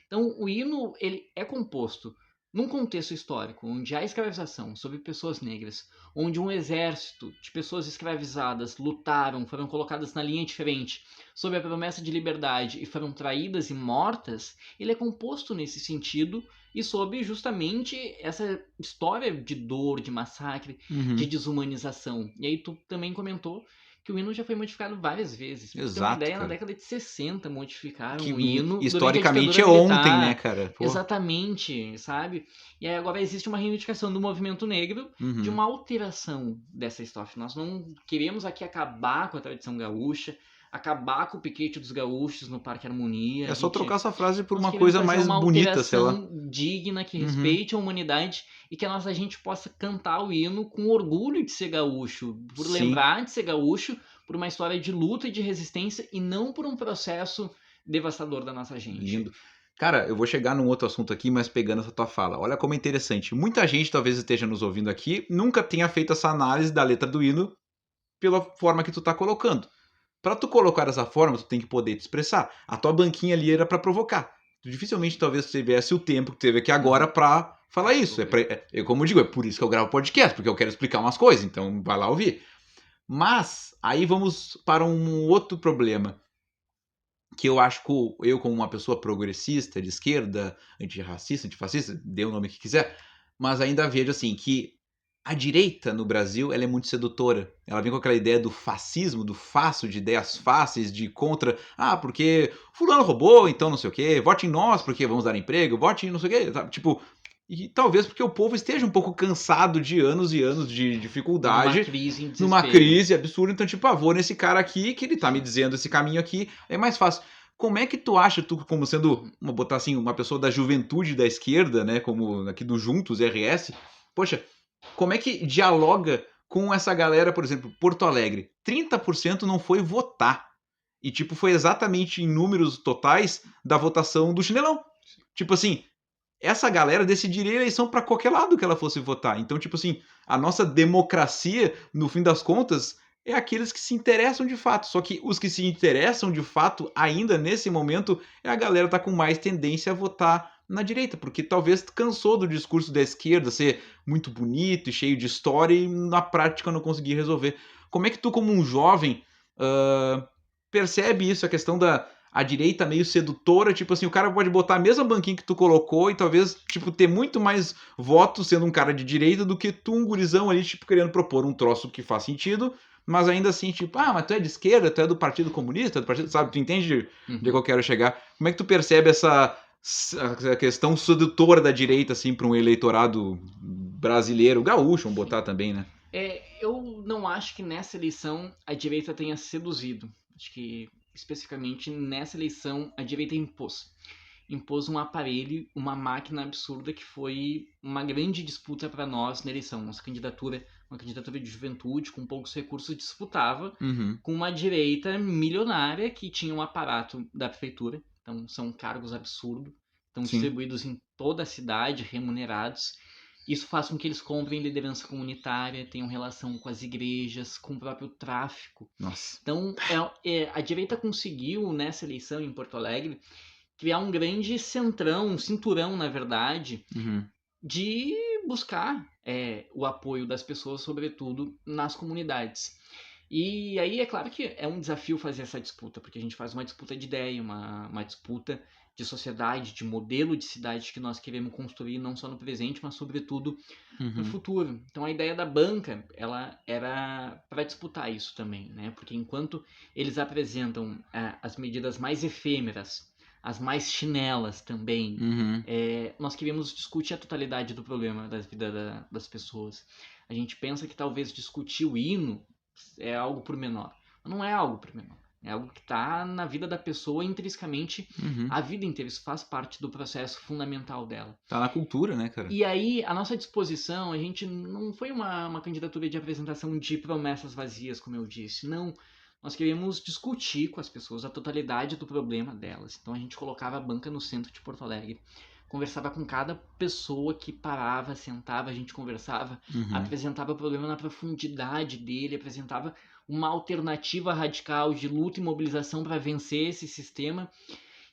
Então o hino ele é composto num contexto histórico onde há escravização sobre pessoas negras, onde um exército de pessoas escravizadas lutaram, foram colocadas na linha de frente sob a promessa de liberdade e foram traídas e mortas, ele é composto nesse sentido e sob justamente essa história de dor, de massacre, de desumanização. E aí tu também comentou que o hino já foi modificado várias vezes. Exato, tem uma ideia, na década de 60 modificaram que o hino. Historicamente é ontem, né, cara? Pô. Exatamente, sabe? E aí agora existe uma reivindicação do movimento negro de uma alteração dessa história. Nós não queremos aqui acabar com a tradição gaúcha, acabar com o piquete dos gaúchos no Parque Harmonia. É só trocar essa frase por nós uma queremos coisa fazer mais uma bonita, sei lá. alteração digna, que Uhum. respeite a humanidade e que a nossa gente possa cantar o hino com orgulho de ser gaúcho, por Sim. lembrar de ser gaúcho, por uma história de luta e de resistência e não por um processo devastador da nossa gente. Lindo. Cara, eu vou chegar num outro assunto aqui, mas pegando essa tua fala. Olha como é interessante. Muita gente talvez esteja nos ouvindo aqui, nunca tenha feito essa análise da letra do hino pela forma que tu tá colocando. Pra tu colocar dessa forma, tu tem que poder te expressar. A tua banquinha ali era pra provocar. Tu dificilmente talvez tu tivesse o tempo que teve aqui agora pra falar isso. Como eu digo, é por isso que eu gravo podcast, porque eu quero explicar umas coisas, então vai lá ouvir. Mas aí vamos para um outro problema. Que eu acho que eu, como uma pessoa progressista, de esquerda, antirracista, antifascista, dê o nome que quiser, mas ainda vejo assim que a direita no Brasil ela é muito sedutora. Ela vem com aquela ideia do fascismo, do fácil, de ideias fáceis, de contra. Ah, porque fulano roubou, então não sei o quê. Vote em nós porque vamos dar emprego. Vote em não sei o quê. Sabe? Tipo, e talvez porque o povo esteja um pouco cansado de anos e anos de dificuldade. Numa crise absurda. Então, tipo, vou nesse cara aqui que ele tá me dizendo esse caminho aqui. É mais fácil. Como é que tu acha, tu como sendo, botar assim, uma pessoa da juventude da esquerda, né, como aqui do Juntos, RS, poxa, como é que dialoga com essa galera, por exemplo, Porto Alegre? 30% não foi votar. E, tipo, foi exatamente em números totais da votação do Chinelão. Tipo assim, essa galera decidiria a eleição pra qualquer lado que ela fosse votar. Então, tipo assim, a nossa democracia, no fim das contas, é aqueles que se interessam de fato. Só que os que se interessam de fato, ainda nesse momento, é a galera que tá com mais tendência a votar na direita, porque talvez cansou do discurso da esquerda ser muito bonito e cheio de história e na prática não conseguir resolver. Como é que tu, como um jovem, percebe isso, a questão da a direita meio sedutora, tipo assim, o cara pode botar a mesma banquinha que tu colocou e talvez, tipo, ter muito mais votos sendo um cara de direita do que tu, um gurizão ali, tipo, querendo propor um troço que faz sentido, mas ainda assim, tipo, mas tu é de esquerda, tu é do Partido Comunista, do partido, sabe, tu entende de que eu quero chegar? Como é que tu percebe essa questão sedutora da direita, assim, para um eleitorado brasileiro, gaúcho, vamos botar também, né? Eu não acho que nessa eleição a direita tenha seduzido. Acho que, especificamente, nessa eleição a direita impôs um aparelho, uma máquina absurda que foi uma grande disputa para nós na eleição. Nossa candidatura, uma candidatura de juventude com poucos recursos, disputava com uma direita milionária que tinha um aparato da prefeitura. Então são cargos absurdos, estão distribuídos em toda a cidade, remunerados. Isso faz com que eles comprem liderança comunitária, tenham relação com as igrejas, com o próprio tráfico. Nossa. Então, a direita conseguiu, nessa eleição em Porto Alegre, criar um grande centrão, um cinturão, na verdade, de buscar o apoio das pessoas, sobretudo nas comunidades. E aí é claro que é um desafio fazer essa disputa, porque a gente faz uma disputa de ideia, uma disputa de sociedade, de modelo de cidade que nós queremos construir, não só no presente, mas sobretudo no futuro. Então a ideia da banca, ela era para disputar isso também, né? Porque enquanto eles apresentam as medidas mais efêmeras, as mais chinelas também, nós queremos discutir a totalidade do problema da vida das pessoas. A gente pensa que talvez discutir o hino é algo por menor. Não é algo por menor. É algo que está na vida da pessoa intrinsecamente a vida inteira. Isso faz parte do processo fundamental dela. Tá na cultura, né, cara? E aí, a nossa disposição, a gente não foi uma candidatura de apresentação de promessas vazias, como eu disse. Não. Nós queríamos discutir com as pessoas a totalidade do problema delas. Então a gente colocava a banca no centro de Porto Alegre. Conversava com cada pessoa que parava, sentava, a gente conversava, apresentava o problema na profundidade dele, apresentava uma alternativa radical de luta e mobilização para vencer esse sistema.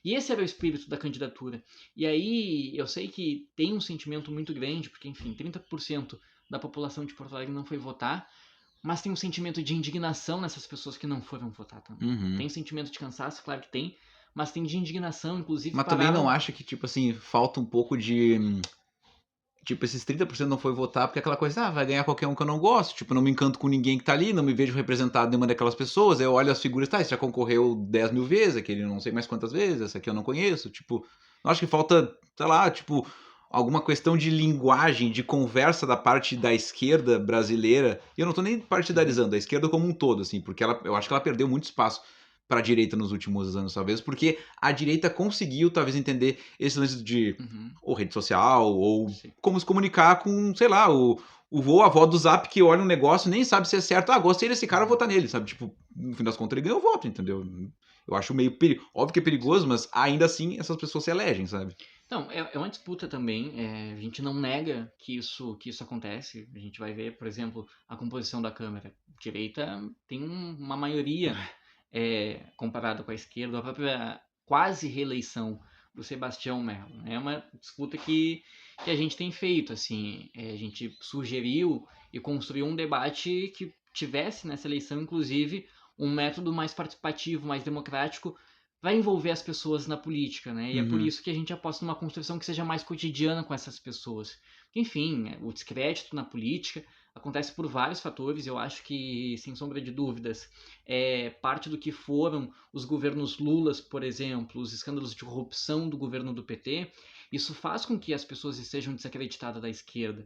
E esse era o espírito da candidatura. E aí eu sei que tem um sentimento muito grande, porque, enfim, 30% da população de Porto Alegre não foi votar, mas tem um sentimento de indignação nessas pessoas que não foram votar também. Tem sentimento de cansaço, claro que tem, mas tem de indignação, inclusive. Mas também não acha que, tipo assim, falta um pouco de... Tipo, esses 30% não foi votar porque é aquela coisa, vai ganhar qualquer um que eu não gosto. Tipo, não me encanto com ninguém que tá ali, não me vejo representado em nenhuma daquelas pessoas. Eu olho as figuras, esse já concorreu 10 mil vezes, aquele não sei mais quantas vezes, essa aqui eu não conheço. Tipo, eu acho que falta, sei lá, tipo, alguma questão de linguagem, de conversa da parte da esquerda brasileira. E eu não tô nem partidarizando a esquerda como um todo, assim, porque eu acho que ela perdeu muito espaço. pra direita nos últimos anos, talvez, porque a direita conseguiu, talvez, entender esse lance de ou rede social, ou como se comunicar com, sei lá, o vô, a avó do Zap que olha um negócio, nem sabe se é certo, gostei desse cara, eu vou votar nele, sabe? Tipo, no fim das contas ele ganhou o voto, entendeu? Eu acho meio óbvio que é perigoso, mas ainda assim essas pessoas se elegem, sabe? Então, é uma disputa também, a gente não nega que isso acontece, a gente vai ver, por exemplo, a composição da Câmara. A direita tem uma maioria comparada com a esquerda, a própria quase reeleição do Sebastião Mello. É uma disputa que a gente tem feito, assim, a gente sugeriu e construiu um debate que tivesse nessa eleição, inclusive, um método mais participativo, mais democrático, vai envolver as pessoas na política, né? E é por isso que a gente aposta numa construção que seja mais cotidiana com essas pessoas. Enfim, o descrédito na política acontece por vários fatores. Eu acho que, sem sombra de dúvidas, parte do que foram os governos Lulas, por exemplo, os escândalos de corrupção do governo do PT, isso faz com que as pessoas estejam desacreditadas da esquerda.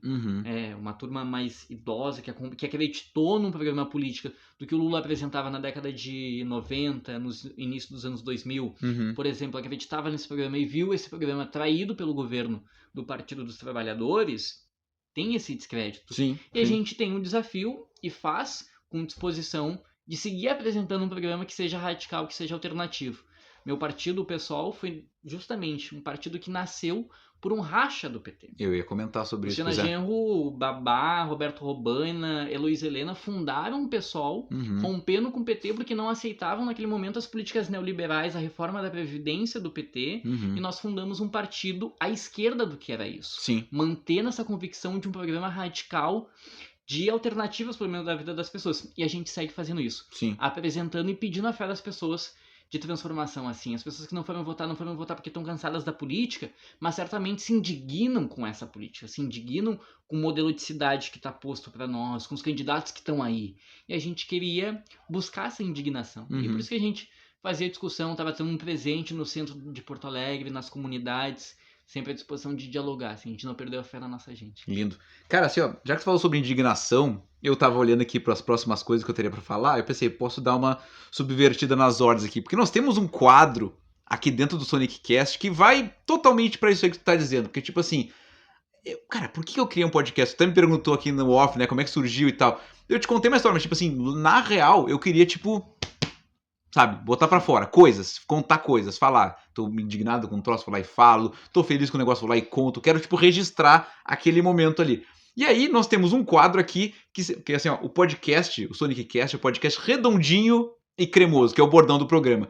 Uma turma mais idosa que acreditou num programa político do que o Lula apresentava na década de 90, no início dos anos 2000. Por exemplo, acreditava nesse programa e viu esse programa traído pelo governo do Partido dos Trabalhadores, tem esse descrédito. A gente tem um desafio e faz com disposição de seguir apresentando um programa que seja radical, que seja alternativo. Meu partido, o PSOL, foi justamente um partido que nasceu por um racha do PT. Eu ia comentar sobre isso. Luciana Genro, Babá, Roberto Robaina, Heloísa Helena fundaram o PSOL, rompendo com o PT porque não aceitavam naquele momento as políticas neoliberais, a reforma da Previdência do PT, e nós fundamos um partido à esquerda do que era isso. Mantendo essa convicção de um programa radical de alternativas para o meio da vida das pessoas. E a gente segue fazendo isso. Apresentando e pedindo a fé das pessoas de transformação, assim. As pessoas que não foram votar porque estão cansadas da política, mas certamente se indignam com essa política, se indignam com o modelo de cidade que está posto para nós, com os candidatos que estão aí. E a gente queria buscar essa indignação. E por isso que a gente fazia discussão, estava tendo um presente no centro de Porto Alegre, nas comunidades, sempre à disposição de dialogar, assim, a gente não perdeu a fé na nossa gente. Lindo. Cara, assim, ó, já que você falou sobre indignação, eu tava olhando aqui para as próximas coisas que eu teria para falar, eu pensei, posso dar uma subvertida nas ordens aqui, porque nós temos um quadro aqui dentro do Sonic Cast que vai totalmente para isso aí que tu tá dizendo, porque tipo assim, cara, por que eu criei um podcast? Tu até me perguntou aqui no off, né, como é que surgiu e tal. Eu te contei uma história, mas tipo assim, na real, eu queria tipo, sabe, botar pra fora coisas, contar coisas, falar. Tô indignado com um troço, vou lá e falo. Tô feliz com o negócio, vou lá e conto. Quero, tipo, registrar aquele momento ali. E aí, nós temos um quadro aqui, que assim, ó, o podcast, o Sonic Cast, é o podcast redondinho e cremoso, que é o bordão do programa.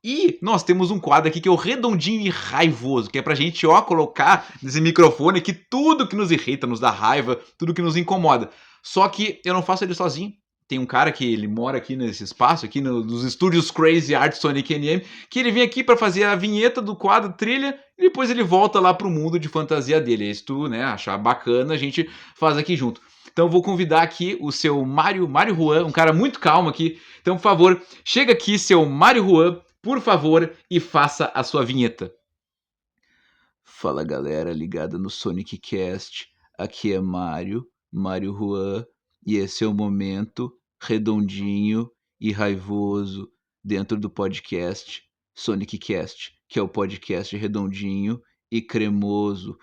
E nós temos um quadro aqui que é o redondinho e raivoso, que é pra gente, ó, colocar nesse microfone aqui tudo que nos irrita, nos dá raiva, tudo que nos incomoda. Só que eu não faço ele sozinho. Tem um cara que ele mora aqui nesse espaço, aqui nos estúdios Crazy Art Sonic NM, que ele vem aqui para fazer a vinheta do quadro, trilha, e depois ele volta lá pro mundo de fantasia dele. Se tu, né, achar bacana, a gente faz aqui junto. Então eu vou convidar aqui o seu Mário Juan, um cara muito calmo aqui. Então, por favor, chega aqui, seu Mário Juan, por favor, e faça a sua vinheta. Fala, galera ligada no Sonic Cast. Aqui é Mário Juan. E esse é o momento redondinho e raivoso dentro do podcast Sonic Cast, que é o podcast redondinho e cremoso.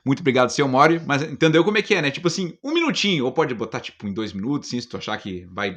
Muito obrigado, seu Mário, mas entendeu como é que é, né? Tipo assim, 1 minutinho, ou pode botar tipo em 2 minutos, assim, se tu achar que vai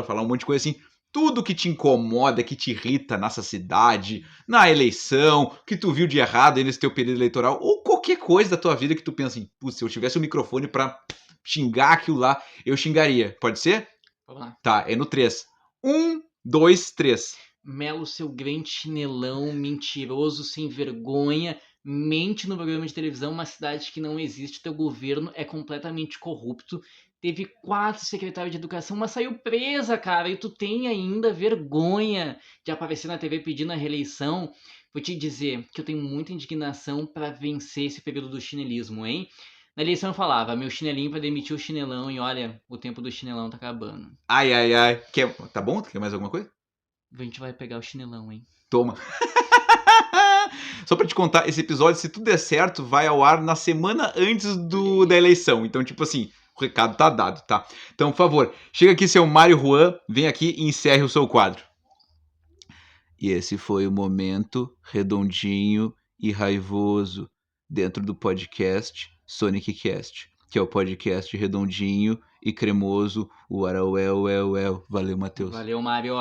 falar um monte de coisa assim. Tudo que te incomoda, que te irrita nessa cidade, na eleição, que tu viu de errado aí nesse teu período eleitoral, ou qualquer coisa da tua vida que tu pensa assim, putz, se eu tivesse um microfone pra xingar aquilo lá, eu xingaria. Pode ser? Vamos lá. Tá, é no 3. 1, 2, 3. Melo, seu grande chinelão, mentiroso, sem vergonha, mente no programa de televisão, uma cidade que não existe, teu governo é completamente corrupto. Teve 4 secretários de educação, mas saiu presa, cara. E tu tem ainda vergonha de aparecer na TV pedindo a reeleição. Vou te dizer que eu tenho muita indignação pra vencer esse período do chinelismo, hein? Na eleição eu falava, meu chinelinho pra demitir o chinelão. E olha, o tempo do chinelão tá acabando. Ai. Tá bom? Quer mais alguma coisa? A gente vai pegar o chinelão, hein? Toma. Só pra te contar, esse episódio, se tudo der certo, vai ao ar na semana antes da eleição. Então, tipo assim, O recado tá dado, tá? Então, por favor, chega aqui, seu Mário Juan, vem aqui e encerre o seu quadro. E esse foi o momento redondinho e raivoso dentro do podcast Sonic Cast, que é o podcast redondinho e cremoso, o Arauel. Valeu, Matheus. Valeu, Mário.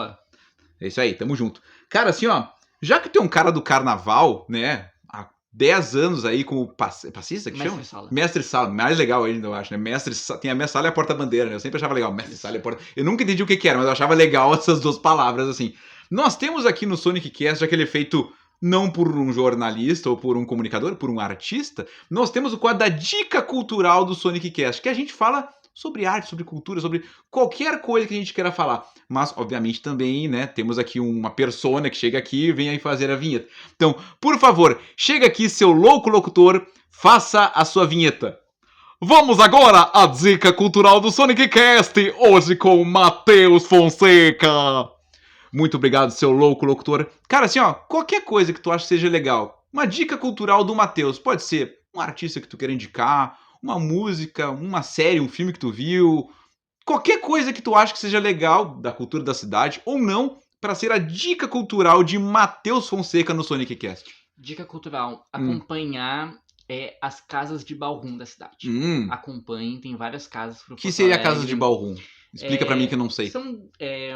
É isso aí, tamo junto. Cara, assim, ó, já que tu é um cara do carnaval, né, há 10 anos aí como passista, que chama? Mestre-sala. Mestre-sala, mais legal ainda, eu acho, né? Tem a mestre-sala e a porta-bandeira, né? Eu sempre achava legal, mestre-sala e a porta... Eu nunca entendi o que era, mas eu achava legal essas duas palavras, assim. Nós temos aqui no Sonic Cast aquele feito não por um jornalista ou por um comunicador, por um artista. Nós temos o quadro da dica cultural do Sonic Cast, que a gente fala sobre arte, sobre cultura, sobre qualquer coisa que a gente queira falar. Mas, obviamente, também, né, temos aqui uma persona que chega aqui e vem aí fazer a vinheta. Então, por favor, chega aqui, seu louco locutor, faça a sua vinheta. Vamos agora à dica cultural do Sonic Cast, hoje com Matheus Fonseca. Muito obrigado, seu louco locutor. Cara, assim, ó, qualquer coisa que tu acha que seja legal, uma dica cultural do Matheus, pode ser um artista que tu queira indicar, uma música, uma série, um filme que tu viu, qualquer coisa que tu acha que seja legal da cultura da cidade ou não, para ser a dica cultural de Matheus Fonseca no Sonic Cast. Dica cultural, acompanhar as casas de Balrum da cidade. Acompanhem, tem várias casas. O que seria a casa de Balrum? Explica pra mim que eu não sei. São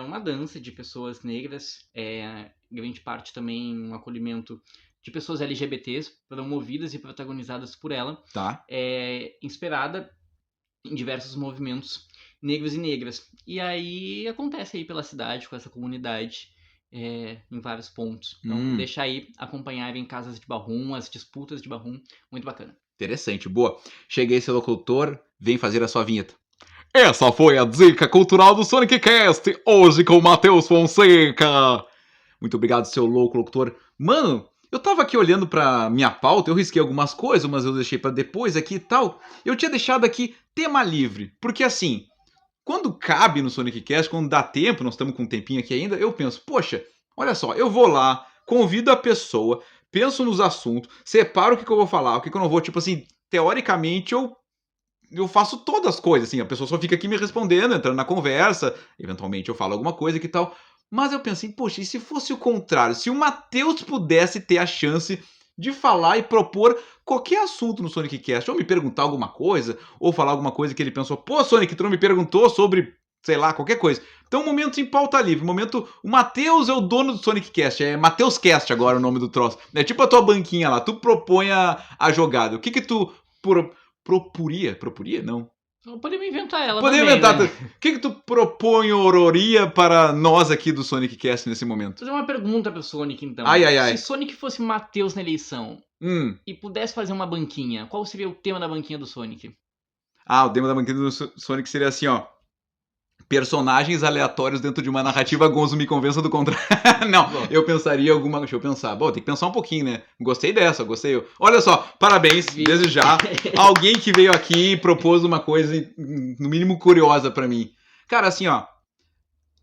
uma dança de pessoas negras, grande parte também um acolhimento de pessoas LGBTs, promovidas e protagonizadas por ela, tá. Inspirada em diversos movimentos negros e negras. E aí acontece aí pela cidade, com essa comunidade, em vários pontos. Então, deixa aí acompanharem casas de Balrum, as disputas de Balrum, muito bacana. Interessante, boa. Cheguei, seu locutor, vem fazer a sua vinheta. Essa foi a dica cultural do Sonic Cast, hoje com o Matheus Fonseca. Muito obrigado, seu louco locutor. Mano, eu tava aqui olhando pra minha pauta, eu risquei algumas coisas, mas eu deixei pra depois aqui e tal. Eu tinha deixado aqui tema livre, porque assim, quando cabe no Sonic Cast, quando dá tempo, nós estamos com um tempinho aqui ainda, eu penso, poxa, olha só, eu vou lá, convido a pessoa, penso nos assuntos, separo o que eu vou falar, o que eu não vou, tipo assim, teoricamente eu faço todas as coisas, assim, a pessoa só fica aqui me respondendo, entrando na conversa, eventualmente eu falo alguma coisa que tal, mas eu pensei, poxa, e se fosse o contrário? Se o Matheus pudesse ter a chance de falar e propor qualquer assunto no Sonic Cast, ou me perguntar alguma coisa, ou falar alguma coisa que ele pensou, pô, Sonic, tu não me perguntou sobre, sei lá, qualquer coisa. Então, momento em pauta livre, momento, o Matheus é o dono do Sonic Cast, é Matheus Cast agora o nome do troço. É tipo a tua banquinha lá, tu propõe a jogada. O que tu proporia? Não. Podemos inventar ela Podemos também, inventar. né? O que tu propõe, Ororia, para nós aqui do Sonic Cast nesse momento? Vou fazer uma pergunta pro Sonic, então. Ai. Se Sonic fosse Matheus na eleição e pudesse fazer uma banquinha, qual seria o tema da banquinha do Sonic? O tema da banquinha do Sonic seria assim, ó. Personagens aleatórios dentro de uma narrativa, Gonzo me convença do contrário. Não, eu pensaria alguma... Deixa eu pensar. Bom, tem que pensar um pouquinho, né? Gostei dessa, gostei. Olha só, parabéns, desde já. Alguém que veio aqui e propôs uma coisa, no mínimo, curiosa pra mim. Cara, assim, ó.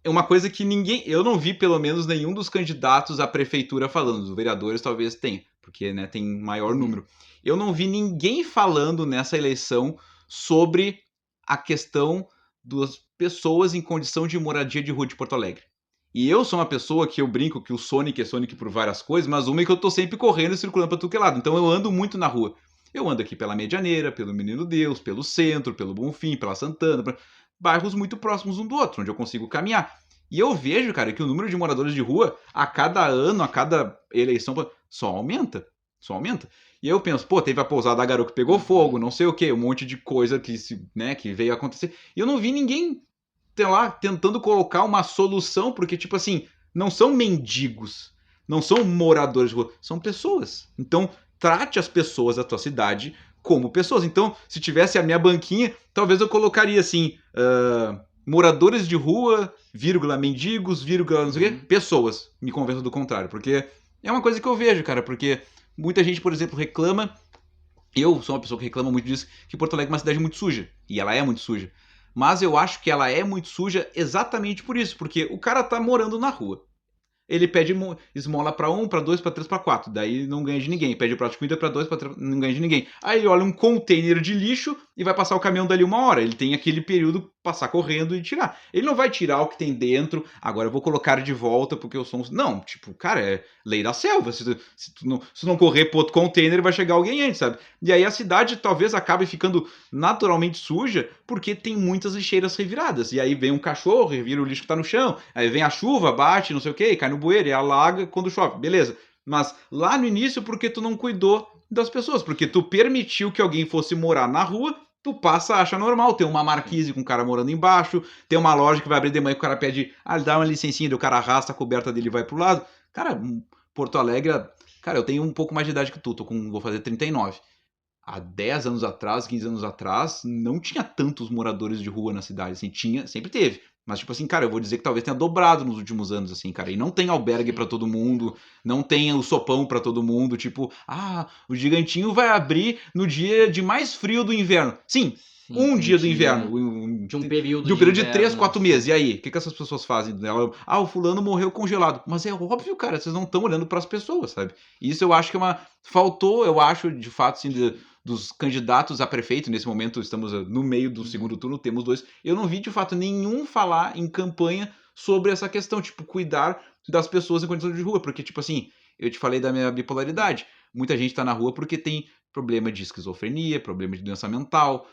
É uma coisa que eu não vi, pelo menos, nenhum dos candidatos à prefeitura falando. Os vereadores talvez tenham, porque, né, tem maior número. Eu não vi ninguém falando nessa eleição sobre a questão das pessoas em condição de moradia de rua de Porto Alegre. E eu sou uma pessoa que eu brinco que o Sonic é Sonic por várias coisas, mas uma é que eu tô sempre correndo e circulando pra tudo que é lado. Então eu ando muito na rua. Eu ando aqui pela Medianeira, pelo Menino Deus, pelo Centro, pelo Bonfim, pela Santana, bairros muito próximos um do outro, onde eu consigo caminhar. E eu vejo, cara, que o número de moradores de rua, a cada ano, a cada eleição, só aumenta. Só aumenta. E eu penso, pô, teve a pousada da Garoa que pegou fogo, não sei o quê, um monte de coisa que veio acontecer. E eu não vi ninguém lá tentando colocar uma solução, porque, tipo assim, não são mendigos, não são moradores de rua, são pessoas. Então, trate as pessoas da tua cidade como pessoas. Então, se tivesse a minha banquinha, talvez eu colocaria assim, moradores de rua, vírgula, mendigos, vírgula, não sei o quê, pessoas. Me convença do contrário, porque é uma coisa que eu vejo, cara, porque muita gente, por exemplo, reclama, eu sou uma pessoa que reclama muito disso, que Porto Alegre é uma cidade muito suja, e ela é muito suja. Mas eu acho que ela é muito suja exatamente por isso, porque o cara tá morando na rua. ele pede esmola pra 1, pra 2, pra 3, pra 4. Daí não ganha de ninguém. Pede o prato de comida pra 2, pra 3, não ganha de ninguém. Aí ele olha um container de lixo e vai passar o caminhão dali 1 hora. Ele tem aquele período passar correndo e tirar. Ele não vai tirar o que tem dentro, agora eu vou colocar de volta porque eu sou um... Não, tipo, cara, é lei da selva. Se tu não correr pro outro container, vai chegar alguém antes, sabe? E aí a cidade talvez acabe ficando naturalmente suja porque tem muitas lixeiras reviradas. E aí vem um cachorro, revira o lixo que tá no chão, aí vem a chuva, bate, não sei o que, cai no bueiro e alaga quando chove, beleza. Mas lá no início, porque tu não cuidou das pessoas, porque tu permitiu que alguém fosse morar na rua, tu passa a achar normal. Tem uma marquise com o cara morando embaixo, tem uma loja que vai abrir de manhã que o cara pede, dá uma licencinha, o cara arrasta a coberta dele e vai pro lado. Cara, Porto Alegre, cara, eu tenho um pouco mais de idade que tu, vou fazer 39. Há 10 anos atrás, 15 anos atrás, não tinha tantos moradores de rua na cidade, assim, sempre teve. Mas, tipo assim, cara, eu vou dizer que talvez tenha dobrado nos últimos anos, assim, cara. E não tem albergue pra todo mundo, não tem o sopão pra todo mundo, tipo, o Gigantinho vai abrir no dia de mais frio do inverno. Sim, um dia do inverno. De um período de inverno, 3, 4 meses. E aí, o que essas pessoas fazem? O fulano morreu congelado. Mas é óbvio, cara, vocês não estão olhando pras pessoas, sabe? Isso eu acho que faltou, eu acho, de fato, assim, dos candidatos a prefeito, nesse momento estamos no meio do segundo turno, temos 2, eu não vi de fato nenhum falar em campanha sobre essa questão, tipo, cuidar das pessoas em condição de rua, porque, tipo assim, eu te falei da minha bipolaridade, muita gente tá na rua porque tem problema de esquizofrenia, problema de doença mental,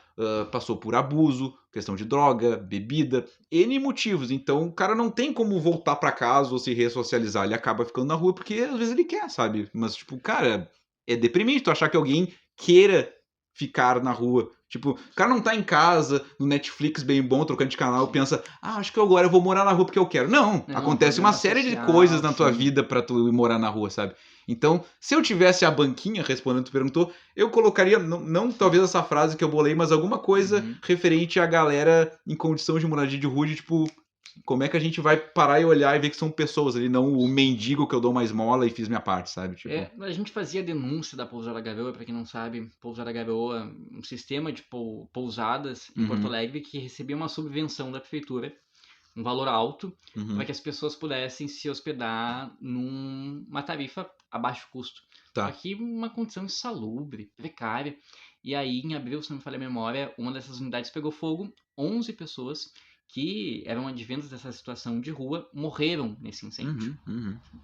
passou por abuso, questão de droga, bebida, N motivos, então o cara não tem como voltar pra casa ou se ressocializar, ele acaba ficando na rua porque às vezes ele quer, sabe, mas tipo, cara, é deprimente tu achar que alguém queira ficar na rua. Tipo, o cara não tá em casa, no Netflix bem bom, trocando de canal, pensa, acho que agora eu vou morar na rua porque eu quero. Não, acontece uma série de coisas na tua vida pra tu ir morar na rua, sabe? Então, se eu tivesse a banquinha, respondendo tu perguntou, eu colocaria, não talvez essa frase que eu bolei, mas alguma coisa referente à galera em condição de moradia de rua, de tipo... Como é que a gente vai parar e olhar e ver que são pessoas ali, não o mendigo que eu dou uma esmola e fiz minha parte, sabe? Tipo... a gente fazia denúncia da Pousada Garoa, pra quem não sabe, Pousada Garoa, um sistema de pousadas em Porto Alegre que recebia uma subvenção da prefeitura, um valor alto, para que as pessoas pudessem se hospedar numa tarifa a baixo custo. Aqui uma condição insalubre, precária. E aí, em abril, se não me falha a memória, uma dessas unidades pegou fogo, 11 pessoas que eram advindas dessa situação de rua, morreram nesse incêndio.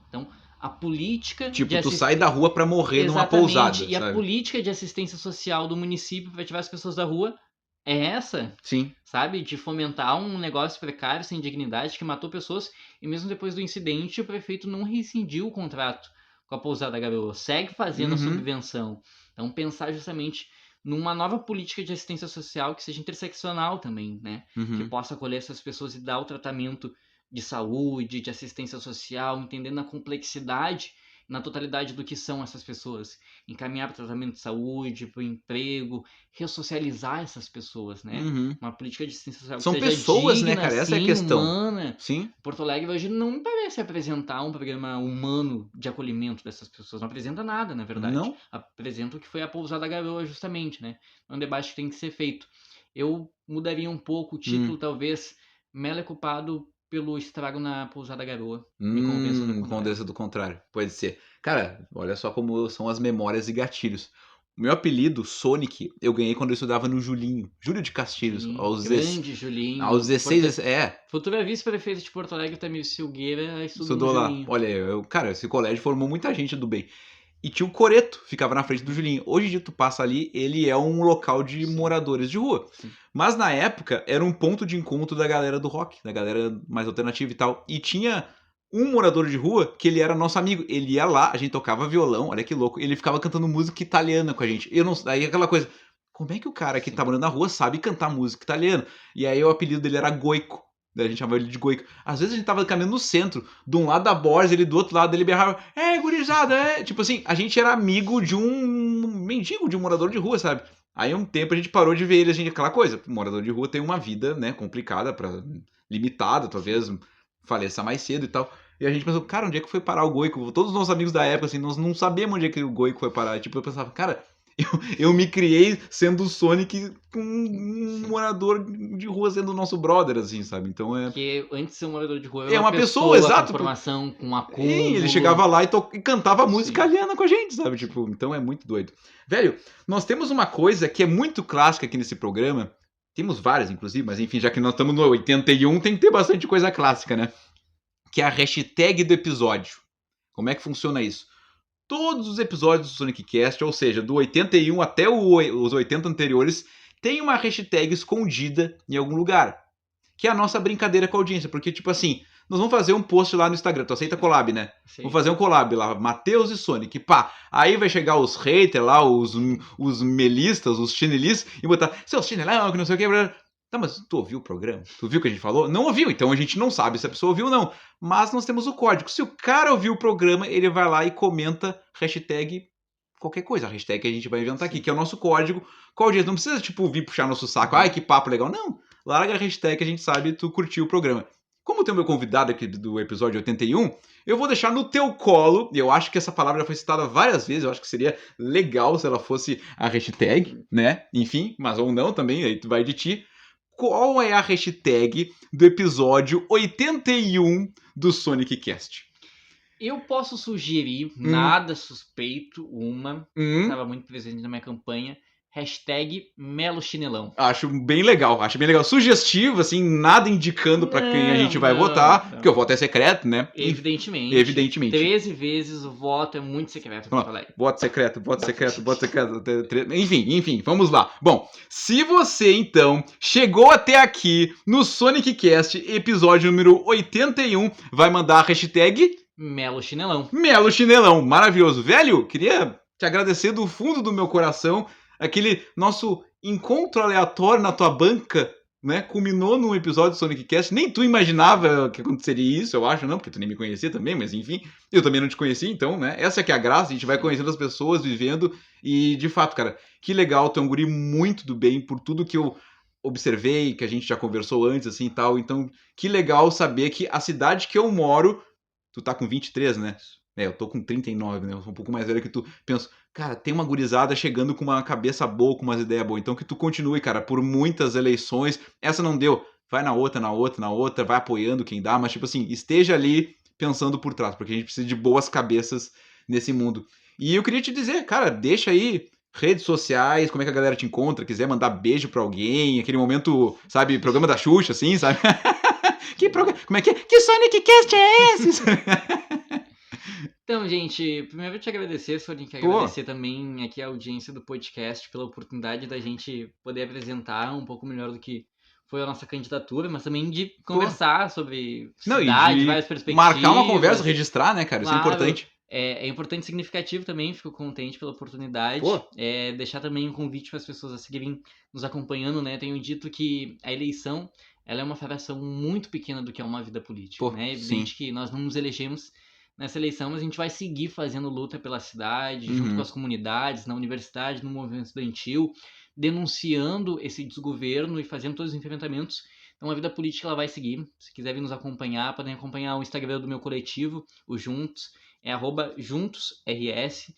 Então, a política... Tipo, tu sai da rua pra morrer numa pousada, e sabe? A política de assistência social do município para tirar as pessoas da rua é essa. Sim. Sabe? De fomentar um negócio precário, sem dignidade, que matou pessoas, e mesmo depois do incidente, o prefeito não rescindiu o contrato com a Pousada Garoa. Segue fazendo a subvenção. Então, pensar justamente... numa nova política de assistência social que seja interseccional também, né? Que possa acolher essas pessoas e dar o tratamento de saúde, de assistência social, entendendo a complexidade na totalidade do que são essas pessoas. Encaminhar para o tratamento de saúde, para o emprego, ressocializar essas pessoas, né? Uma política de assistência social são que seja pessoas, digna, né, cara? Essa assim, é a questão. Humana. Sim. Porto Alegre hoje não me parece apresentar um programa humano de acolhimento dessas pessoas. Não apresenta nada, na verdade. Não. Apresenta o que foi a Pousada Garoa, justamente, né? É um debate que tem que ser feito. Eu mudaria um pouco o título, talvez, Melo é culpado pelo estrago na Pousada Garoa. Convença do contrário. Pode ser. Cara, olha só como são as memórias e gatilhos. O meu apelido, Sonic, eu ganhei quando eu estudava no Julinho. Júlio de Castilhos. Grande Julinho. Aos 16... Futura vice-prefeito de Porto Alegre, Tamir Silgueira, estudou lá. Julinho. Olha, cara, esse colégio formou muita gente do bem. E tinha o Coreto, ficava na frente do Julinho. Hoje em dia tu passa ali, ele é um local de moradores de rua. Sim. Mas na época era um ponto de encontro da galera do rock, da galera mais alternativa e tal. E tinha um morador de rua que ele era nosso amigo. Ele ia lá, a gente tocava violão, olha que louco. Ele ficava cantando música italiana com a gente. Aí aquela coisa, como é que o cara que tá morando na rua sabe cantar música italiana? E aí o apelido dele era Goico. Daí a gente chamava ele de Goico. Às vezes a gente tava caminhando no centro, de um lado da Borges, ele do outro lado, ele berrava, gurizada, Tipo assim, a gente era amigo de um mendigo, de um morador de rua, sabe? Aí um tempo a gente parou de ver ele, aquela coisa, o morador de rua tem uma vida, né, complicada, limitada, talvez faleça mais cedo e tal. E a gente pensou, cara, onde é que foi parar o Goico? Todos os nossos amigos da época, assim, nós não sabíamos onde é que o Goico foi parar. Tipo, eu pensava, cara, Eu me criei sendo o Sonic com um morador de rua sendo o nosso brother, assim, sabe? Então é... Porque antes de ser um morador de rua, É uma pessoa, exato, com formação, com acúmulo. Ele chegava lá e cantava música Sim. aliena com a gente, sabe? Tipo, então é muito doido. Velho, nós temos uma coisa que é muito clássica aqui nesse programa. Temos várias, inclusive, mas enfim, já que nós estamos no 81, tem que ter bastante coisa clássica, né? Que é a hashtag do episódio. Como é que funciona isso? Todos os episódios do Sonic Cast, ou seja, do 81 até os 80 anteriores, tem uma hashtag escondida em algum lugar. Que é a nossa brincadeira com a audiência. Porque, tipo assim, nós vamos fazer um post lá no Instagram. Tu aceita collab, né? Sim. Vamos fazer um collab lá, Matheus e Sonic. Pá, aí vai chegar os haters lá, os melistas, os chinelis, e botar, seus chinelão, que não sei o que. Tá, mas tu ouviu o programa? Tu viu o que a gente falou? Não ouviu, então a gente não sabe se a pessoa ouviu ou não. Mas nós temos o código. Se o cara ouviu o programa, ele vai lá e comenta hashtag qualquer coisa. A hashtag que a gente vai inventar aqui, que é o nosso código. Qual dia? Não precisa, tipo, vir puxar nosso saco. Ai, que papo legal. Não. Larga a hashtag que a gente sabe que tu curtiu o programa. Como tem o meu convidado aqui do episódio 81, eu vou deixar no teu colo, e eu acho que essa palavra já foi citada várias vezes, eu acho que seria legal se ela fosse a hashtag, né? Enfim, mas ou não também, aí tu vai de ti. Qual é a hashtag do episódio 81 do Sonic Cast? Eu posso sugerir, nada suspeito, uma, que estava muito presente na minha campanha, hashtag Melo Chinelão. Acho bem legal. Sugestivo, assim, nada indicando pra quem a gente vai votar, porque o voto é secreto, né? Evidentemente. 13 vezes o voto é muito secreto. Voto secreto. Enfim, vamos lá. Bom, se você, então, chegou até aqui no Sonic Cast, episódio número 81, vai mandar a hashtag Melo Chinelão. Melo Chinelão, maravilhoso. Velho, queria te agradecer do fundo do meu coração. Aquele nosso encontro aleatório na tua banca, né? Culminou num episódio do Sonic Cast. Nem tu imaginava que aconteceria isso, eu acho, não, porque tu nem me conhecia também, mas enfim, eu também não te conhecia, então, né? Essa que é a graça, a gente vai conhecendo as pessoas, vivendo, e de fato, cara, que legal, tu é um guri muito do bem, por tudo que eu observei, que a gente já conversou antes, assim, e tal, então, que legal saber que a cidade que eu moro, tu tá com 23, né? Eu tô com 39, né? Eu sou um pouco mais velho que tu. Penso, cara, tem uma gurizada chegando com uma cabeça boa, com umas ideias boas. Então que tu continue, cara, por muitas eleições. Essa não deu. Vai na outra, vai apoiando quem dá. Mas, tipo assim, esteja ali pensando por trás. Porque a gente precisa de boas cabeças nesse mundo. E eu queria te dizer, cara, deixa aí redes sociais, como é que a galera te encontra. Quiser mandar beijo pra alguém. Aquele momento, sabe, programa da Xuxa, assim, sabe? Que programa... Como é que é? Que Sonic Cast é esse? Então, gente, primeiro eu te agradecer, Sonic, agradecer também aqui a audiência do podcast pela oportunidade da gente poder apresentar um pouco melhor do que foi a nossa candidatura, mas também de conversar sobre cidade, várias perspectivas. Marcar uma conversa, registrar, né, cara? Isso é importante. É importante e significativo também, fico contente pela oportunidade. Deixar também um convite para as pessoas a seguirem nos acompanhando, né? Tenho dito que a eleição ela é uma fração muito pequena do que é uma vida política, né? É evidente que nós não nos elegemos nessa eleição, mas a gente vai seguir fazendo luta pela cidade, junto com as comunidades, na universidade, no movimento estudantil, denunciando esse desgoverno e fazendo todos os enfrentamentos. Então a vida política ela vai seguir. Se quiserem nos acompanhar, podem acompanhar o Instagram do meu coletivo, o Juntos, é @JuntosRS.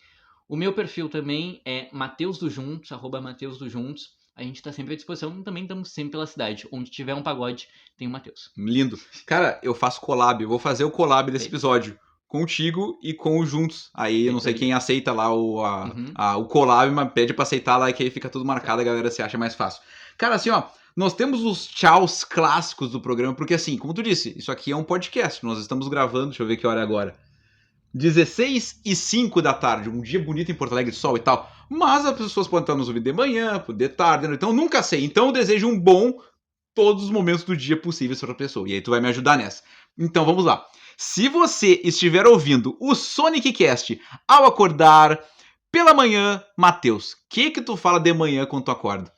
O meu perfil também é Mateus do Juntos, @Mateus do Juntos. A gente tá sempre à disposição, também estamos sempre pela cidade. Onde tiver um pagode, tem o Mateus. Lindo. Cara, eu faço collab, eu vou fazer o collab desse episódio. Contigo e com o Juntos. Aí eu não sei quem aceita lá o collab, mas pede pra aceitar lá que aí fica tudo marcado, a galera se acha mais fácil. Cara, assim, ó, nós temos os tchauz clássicos do programa, porque assim, como tu disse, isso aqui é um podcast, nós estamos gravando, deixa eu ver que hora é agora. 16h05 da tarde, um dia bonito em Porto Alegre, sol e tal, mas as pessoas podem estar nos ouvindo de manhã, de tarde, então nunca sei. Então eu desejo um bom todos os momentos do dia possíveis para a pessoa, e aí tu vai me ajudar nessa. Então vamos lá. Se você estiver ouvindo o Sonic Cast ao acordar pela manhã, Matheus, o que tu fala de manhã quando tu acorda?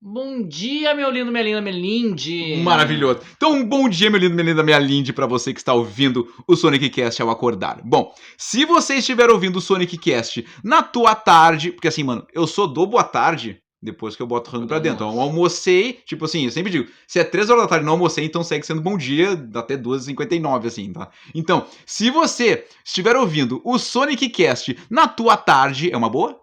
Bom dia, meu lindo, minha linda, minha linde. Maravilhoso. Então, um bom dia, meu lindo, minha linda, minha linde, pra você que está ouvindo o Sonic Cast ao acordar. Bom, se você estiver ouvindo o Sonic Cast na tua tarde, porque assim, mano, eu só dou boa tarde depois que eu boto o rango pra dentro. Então, eu almocei, tipo assim, eu sempre digo, se é 3 horas da tarde e não almocei, então segue sendo bom dia até 2h59, assim, tá? Então, se você estiver ouvindo o Sonic Cast na tua tarde, é uma boa?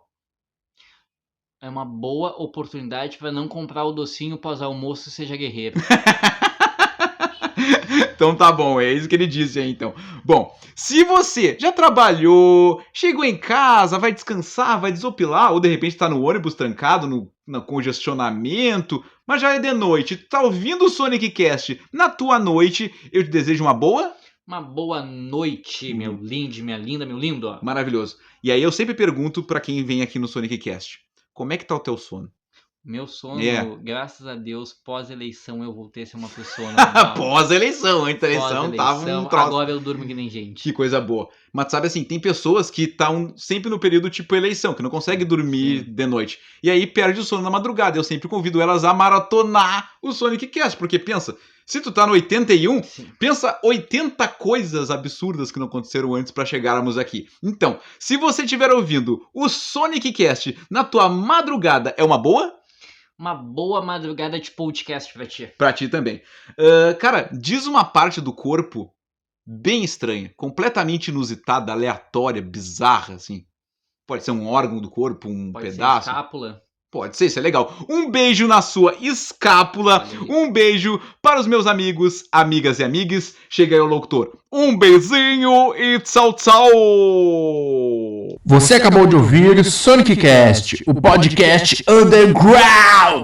É uma boa oportunidade para não comprar o docinho pós-almoço, seja guerreiro. Então tá bom, é isso que ele disse aí então. Bom, se você já trabalhou, chegou em casa, vai descansar, vai desopilar, ou de repente tá no ônibus trancado, no congestionamento, mas já é de noite, tá ouvindo o Sonic Cast na tua noite, eu te desejo uma boa... Uma boa noite, meu lindo, minha linda, meu lindo. Ó. Maravilhoso. E aí eu sempre pergunto pra quem vem aqui no Sonic Cast, como é que tá o teu sono? Meu sono, graças a Deus, pós-eleição eu voltei a ser uma pessoa normal. Pós-eleição, antes da eleição tava um troço. Agora eu durmo que nem gente. Que coisa boa. Mas sabe assim, tem pessoas que estão sempre no período tipo eleição, que não conseguem dormir de noite. E aí perde o sono na madrugada. Eu sempre convido elas a maratonar o Sonic Cast, porque pensa, se tu tá no 81, pensa 80 coisas absurdas que não aconteceram antes pra chegarmos aqui. Então, se você estiver ouvindo o Sonic Cast na tua madrugada, é uma boa? Uma boa madrugada de podcast pra ti. Pra ti também. Cara, diz uma parte do corpo bem estranha, completamente inusitada, aleatória, bizarra, assim. Pode ser um órgão do corpo, um Pode pedaço. ser escápula. Pode ser, isso é legal. Um beijo na sua escápula. Um beijo para os meus amigos, amigas e amigues. Chega aí o locutor. Um beijinho e tchau, tchau. Você acabou de ouvir Sonic Cast, o podcast underground.